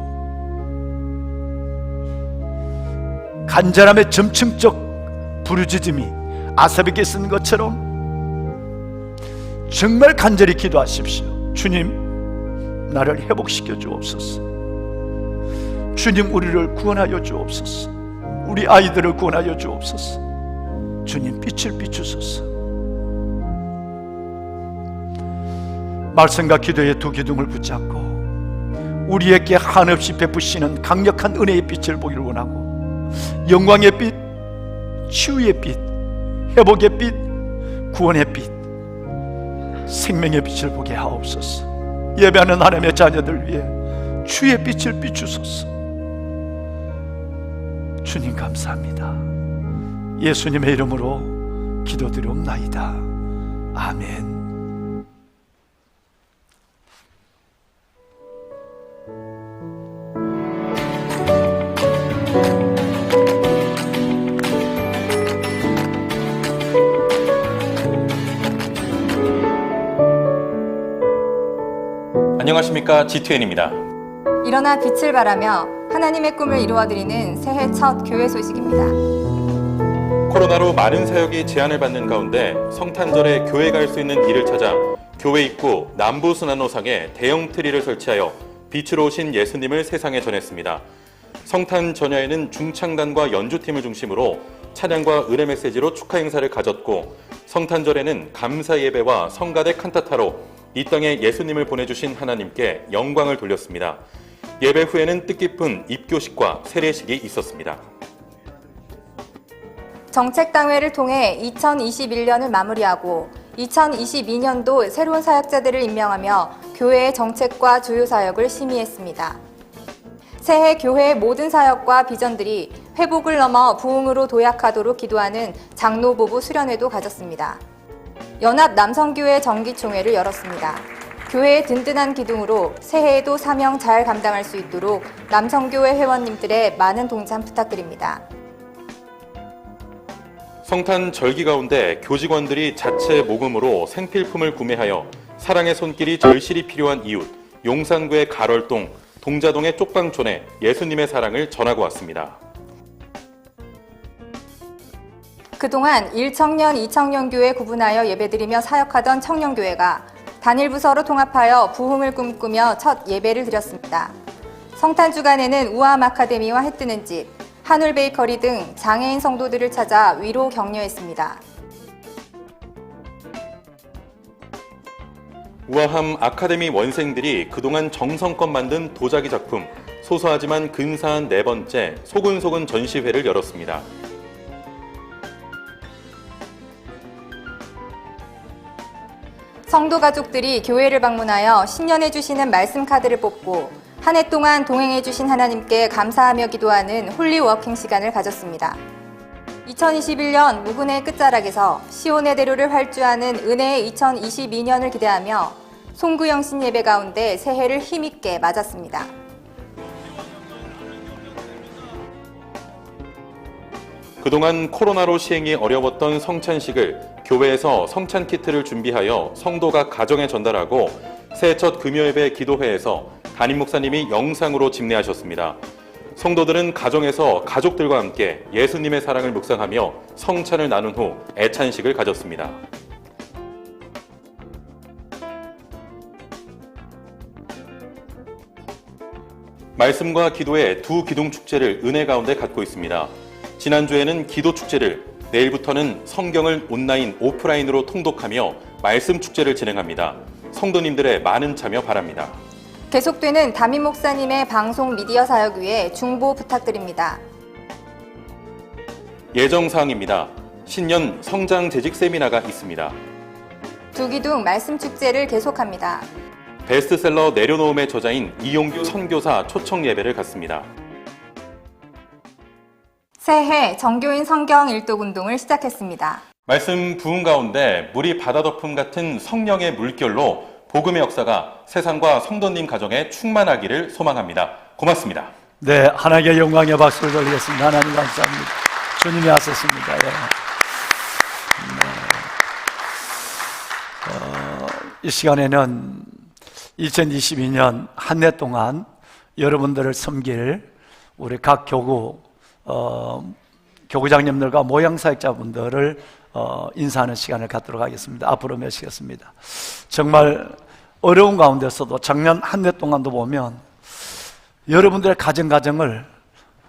간절함의 점층적 부르짖음이 아삽에게 쓴 것처럼 정말 간절히 기도하십시오. 주님, 나를 회복시켜 주옵소서. 주님, 우리를 구원하여 주옵소서. 우리 아이들을 구원하여 주옵소서. 주님, 빛을 비추소서. 말씀과 기도의 두 기둥을 붙잡고 우리에게 한없이 베푸시는 강력한 은혜의 빛을 보기를 원하고, 영광의 빛, 치유의 빛, 회복의 빛, 구원의 빛, 생명의 빛을 보게 하옵소서. 예배하는 하나님의 자녀들 위해 주의 빛을 비추소서. 주님 감사합니다. 예수님의 이름으로 기도드리옵나이다. 아멘. 안녕하십니까, G2N입니다. 일어나 빛을 발하며 하나님의 꿈을 이루어드리는 새해 첫 교회 소식입니다. 코로나로 많은 사역이 제한을 받는 가운데 성탄절에 교회 갈 수 있는 길을 찾아 교회 입구 남부순환로상에 대형 트리를 설치하여 빛으로 오신 예수님을 세상에 전했습니다. 성탄 전야에는 중창단과 연주팀을 중심으로 찬양과 은혜 메시지로 축하 행사를 가졌고, 성탄절에는 감사 예배와 성가대 칸타타로 이 땅에 예수님을 보내주신 하나님께 영광을 돌렸습니다. 예배 후에는 뜻깊은 입교식과 세례식이 있었습니다. 정책당회를 통해 2021년을 마무리하고 2022년도 새로운 사역자들을 임명하며 교회의 정책과 주요 사역을 심의했습니다. 새해 교회의 모든 사역과 비전들이 회복을 넘어 부흥으로 도약하도록 기도하는 장로보부 수련회도 가졌습니다. 연합 남성교회 정기총회를 열었습니다. 교회의 든든한 기둥으로 새해에도 사명 잘 감당할 수 있도록 남성교회 회원님들의 많은 동참 부탁드립니다. 성탄 절기 가운데 교직원들이 자체 모금으로 생필품을 구매하여 사랑의 손길이 절실히 필요한 이웃, 용산구의 가럴동, 동자동의 쪽방촌에 예수님의 사랑을 전하고 왔습니다. 그동안 1청년, 2청년 교회 구분하여 예배드리며 사역하던 청년교회가 단일 부서로 통합하여 부흥을 꿈꾸며 첫 예배를 드렸습니다. 성탄 주간에는 우암 아카데미와 해뜨는 집, 한울 베이커리 등 장애인 성도들을 찾아 위로 격려했습니다. 우아함 아카데미 원생들이 그동안 정성껏 만든 도자기 작품, 소소하지만 근사한 네 번째 소근소근 전시회를 열었습니다. 성도 가족들이 교회를 방문하여 신년해 주시는 말씀 카드를 뽑고 한 해 동안 동행해 주신 하나님께 감사하며 기도하는 홀리워킹 시간을 가졌습니다. 2021년 무근의 끝자락에서 시온의 대로를 활주하는 은혜의 2022년을 기대하며 송구영신 예배 가운데 새해를 힘있게 맞았습니다. 그동안 코로나로 시행이 어려웠던 성찬식을 교회에서 성찬 키트를 준비하여 성도가 가정에 전달하고 새해 첫 금요예배 기도회에서 담임 목사님이 영상으로 집례하셨습니다. 성도들은 가정에서 가족들과 함께 예수님의 사랑을 묵상하며 성찬을 나눈 후 애찬식을 가졌습니다. 말씀과 기도의 두 기둥축제를 은혜 가운데 갖고 있습니다. 지난주에는 기도축제를, 내일부터는 성경을 온라인, 오프라인으로 통독하며 말씀축제를 진행합니다. 성도님들의 많은 참여 바랍니다. 계속되는 담임 목사님의 방송 미디어 사역 위에 중보 부탁드립니다. 예정사항입니다. 신년 성장 재직 세미나가 있습니다. 두기둥 말씀 축제를 계속합니다. 베스트셀러 내려놓음의 저자인 이용규 선교사 초청 예배를 갖습니다. 새해 정교인 성경 일독 운동을 시작했습니다. 말씀 부흥 가운데 물이 바다덮음 같은 성령의 물결로 복음의 역사가 세상과 성도님 가정에 충만하기를 소망합니다. 고맙습니다. 네, 하나님께 영광의 박수를 돌리겠습니다. 하나님 감사합니다. 주님이 하셨습니다. 예. 이 시간에는 2022년 한 해 동안 여러분들을 섬길 우리 각 교구장님들과 모양사역자분들을 인사하는 시간을 갖도록 하겠습니다. 앞으로 모시겠습니다. 정말 어려운 가운데서도 작년 한 해 동안도 보면 여러분들의 가정을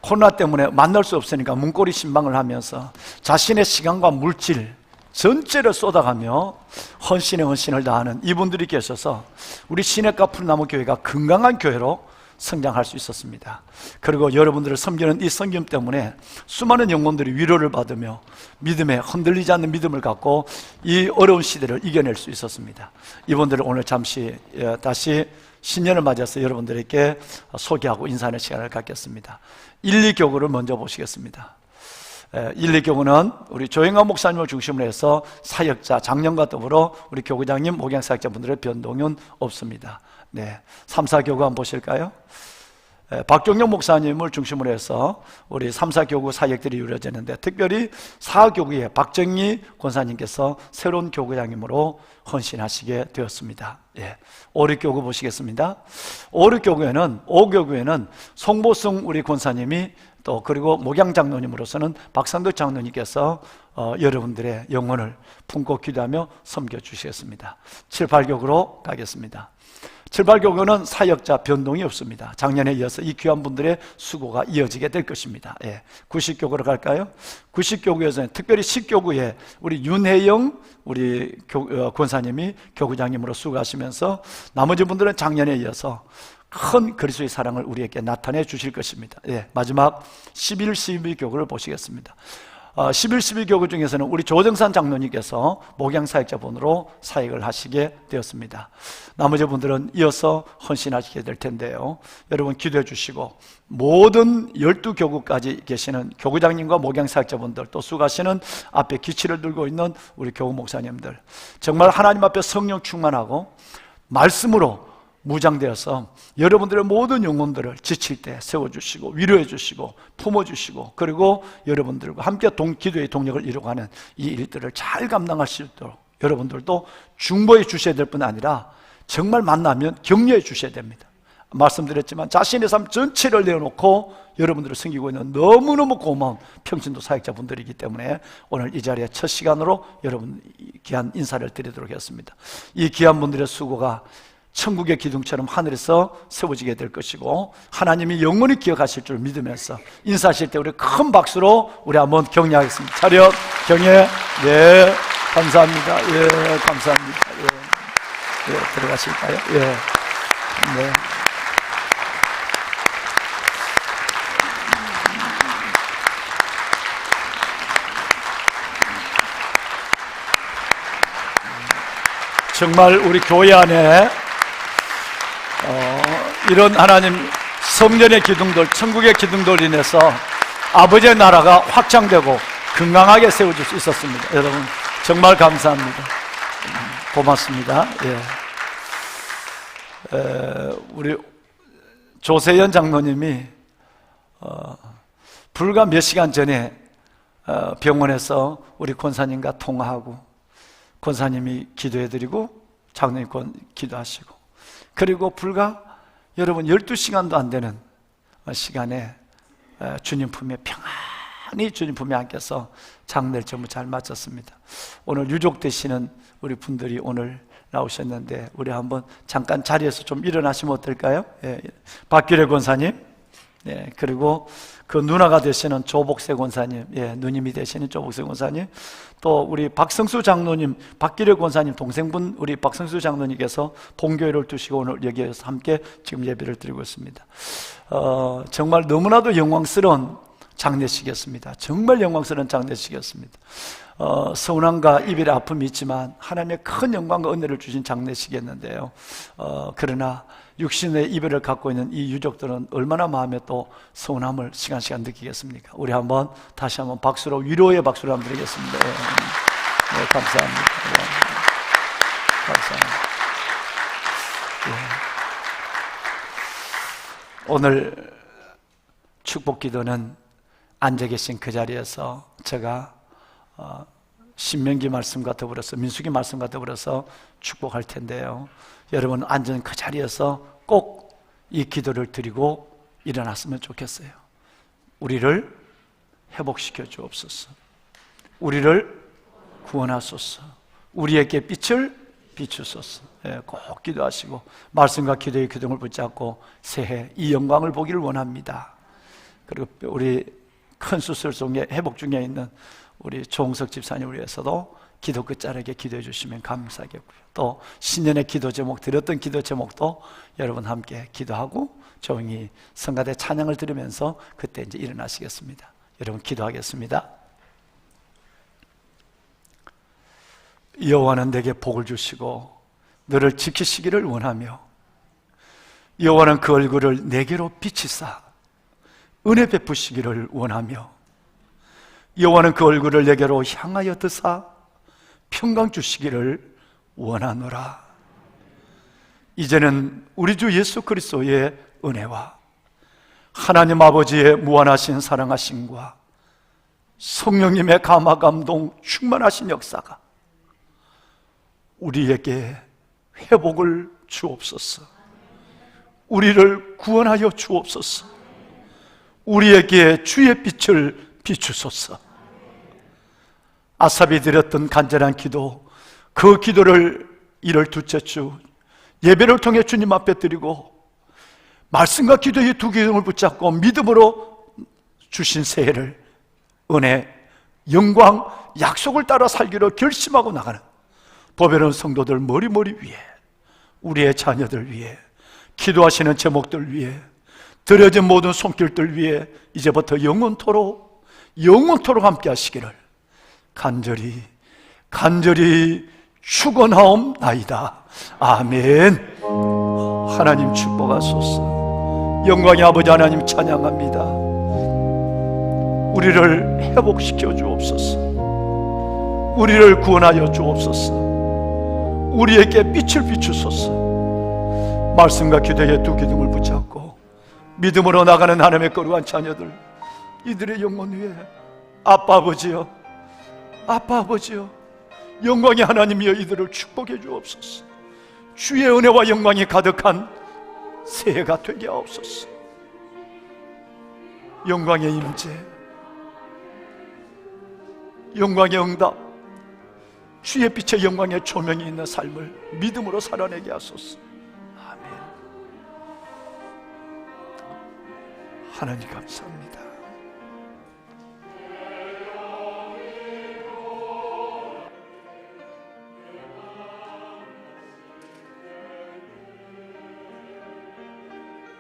코로나 때문에 만날 수 없으니까 문고리 신방을 하면서 자신의 시간과 물질 전체를 쏟아가며 헌신의 헌신을 다하는 이분들이 계셔서 우리 시냇가 푸른나무 교회가 건강한 교회로 성장할 수 있었습니다. 그리고 여러분들을 섬기는 이 섬김 때문에 수많은 영혼들이 위로를 받으며 믿음에 흔들리지 않는 믿음을 갖고 이 어려운 시대를 이겨낼 수 있었습니다. 이분들을 오늘 잠시 다시 신년을 맞아서 여러분들에게 소개하고 인사하는 시간을 갖겠습니다. 1, 2교구를 먼저 보시겠습니다. 1, 2교구는 우리 조영환 목사님을 중심으로 해서 사역자, 장년과 더불어 우리 교구장님, 목양사역자분들의 변동은 없습니다. 네, 3, 4교구 한번 보실까요? 박종영 목사님을 중심으로 해서 우리 3, 4교구 사역들이 이루어지는데 특별히 4교구에 박정희 권사님께서 새로운 교구장님으로 헌신하시게 되었습니다. 5, 6교구 보시겠습니다. 5, 6교구에는 송보승 우리 권사님이 또 그리고 목양장로님으로서는 박상덕 장로님께서 여러분들의 영혼을 품고 기도하며 섬겨주시겠습니다. 7, 8교구로 가겠습니다. 7, 8교구는 사역자 변동이 없습니다. 작년에 이어서 이 귀한 분들의 수고가 이어지게 될 것입니다. 90교구로 갈까요? 90교구에서는 특별히 10교구에 우리 윤혜영 우리 권사님이 교구장님으로 수고하시면서 나머지 분들은 작년에 이어서 큰 그리스도의 사랑을 우리에게 나타내 주실 것입니다. 마지막 11, 12교구를 보시겠습니다. 11, 12교구 중에서는 우리 조정산 장로님께서 목양사역자분으로 사역을 하시게 되었습니다. 나머지 분들은 이어서 헌신하시게 될 텐데요. 여러분 기도해 주시고 모든 12교구까지 계시는 교구장님과 목양사역자분들 또 수고하시는 앞에 기치를 들고 있는 우리 교구 목사님들 정말 하나님 앞에 성령 충만하고 말씀으로 무장되어서 여러분들의 모든 영혼들을 지칠 때 세워주시고 위로해 주시고 품어주시고 그리고 여러분들과 함께 기도의 동력을 이루어가는 이 일들을 잘 감당할 수 있도록 여러분들도 중보해 주셔야 될 뿐 아니라 정말 만나면 격려해 주셔야 됩니다. 말씀드렸지만 자신의 삶 전체를 내어놓고 여러분들을 섬기고 있는 너무너무 고마운 평신도 사역자분들이기 때문에 오늘 이 자리에 첫 시간으로 여러분 귀한 인사를 드리도록 하겠습니다. 이 귀한 분들의 수고가 천국의 기둥처럼 하늘에서 세워지게 될 것이고 하나님이 영원히 기억하실 줄 믿으면서 인사하실 때 우리 큰 박수로 우리 한번 격려하겠습니다. 차렷 경례. 네, 감사합니다. 감사합니다. 들어가실까요? 네. 정말 우리 교회 안에 이런 하나님 성전의 기둥들, 천국의 기둥들 인해서 아버지의 나라가 확장되고 건강하게 세워질 수 있었습니다. 여러분 정말 감사합니다. 고맙습니다. 우리 조세현 장로님이 불과 몇 시간 전에 병원에서 우리 권사님과 통화하고 권사님이 기도해드리고 장로님 기도하시고 그리고 불과 여러분 12시간도 안 되는 시간에 주님 품에 평안히 주님 품에 안겨서 장례를 전부 잘 마쳤습니다. 오늘 유족 되시는 우리 분들이 오늘 나오셨는데 우리 한번 잠깐 자리에서 좀 일어나시면 어떨까요? 박규래 권사님, 그리고 그 누나가 되시는 조복세 권사님, 누님이 되시는 조복세 권사님, 또 우리 박성수 장로님, 박기래 권사님 동생분 우리 박성수 장로님께서 본교회를 두시고 오늘 여기에서 함께 지금 예배를 드리고 있습니다. 정말 너무나도 영광스러운 장례식이었습니다. 정말 영광스러운 장례식이었습니다. 서운함과 이별의 아픔이 있지만 하나님의 큰 영광과 은혜를 주신 장례식이었는데요. 그러나 육신의 이별을 갖고 있는 이 유족들은 얼마나 마음에 또 서운함을 시간 느끼겠습니까? 우리 한번 다시 한번 박수로 위로의 박수를 한번 드리겠습니다. 감사합니다. 감사합니다. 오늘 축복 기도는 앉아 계신 그 자리에서 제가 신명기 말씀과 더불어서 민수기 말씀과 더불어서 축복할 텐데요. 여러분 앉은 그 자리에서 꼭 이 기도를 드리고 일어났으면 좋겠어요. 우리를 회복시켜 주옵소서. 우리를 구원하소서. 우리에게 빛을 비추소서. 꼭 기도하시고 말씀과 기도의 기둥을 붙잡고 새해 이 영광을 보기를 원합니다. 그리고 우리 큰 수술 중에 회복 중에 있는 우리 조홍석 집사님을 위해서도 기도 끝자락에 기도해 주시면 감사하겠고요. 또 신년의 기도 제목, 드렸던 기도 제목도 여러분 함께 기도하고 조용히 성가대 찬양을 들으면서 그때 이제 일어나시겠습니다. 여러분 기도하겠습니다. 여호와는 내게 복을 주시고 너를 지키시기를 원하며 여호와는 그 얼굴을 내게로 비치사 은혜 베푸시기를 원하며 여호와는 그 얼굴을 내게로 향하여 드사 평강 주시기를 원하노라. 이제는 우리 주 예수 그리스도의 은혜와 하나님 아버지의 무한하신 사랑하심과 성령님의 감화 감동 충만하신 역사가 우리에게 회복을 주옵소서. 우리를 구원하여 주옵소서. 우리에게 주의 빛을 비추소서. 아삽이 드렸던 간절한 기도, 그 기도를 이럴 둘째 주 예배를 통해 주님 앞에 드리고 말씀과 기도의 두 기둥을 붙잡고 믿음으로 주신 새해를 은혜, 영광, 약속을 따라 살기로 결심하고 나가는 보배로운 성도들 머리머리 위에, 우리의 자녀들 위에, 기도하시는 제목들 위에, 드려진 모든 손길들 위에 이제부터 영원토록 함께 하시기를 간절히 축원하옵나이다. 아멘. 하나님 축복하소서. 영광의 아버지 하나님 찬양합니다. 우리를 회복시켜 주옵소서. 우리를 구원하여 주옵소서. 우리에게 빛을 비추소서. 말씀과 기도의 두 기둥을 붙잡고 믿음으로 나가는 하나님의 거룩한 자녀들, 이들의 영혼 위에 아빠 아버지여, 영광의 하나님이여 이들을 축복해 주옵소서. 주의 은혜와 영광이 가득한 새해가 되게 하옵소서. 영광의 임재, 영광의 응답, 주의 빛의 영광의 조명이 있는 삶을 믿음으로 살아내게 하소서. 아멘. 하나님 감사합니다.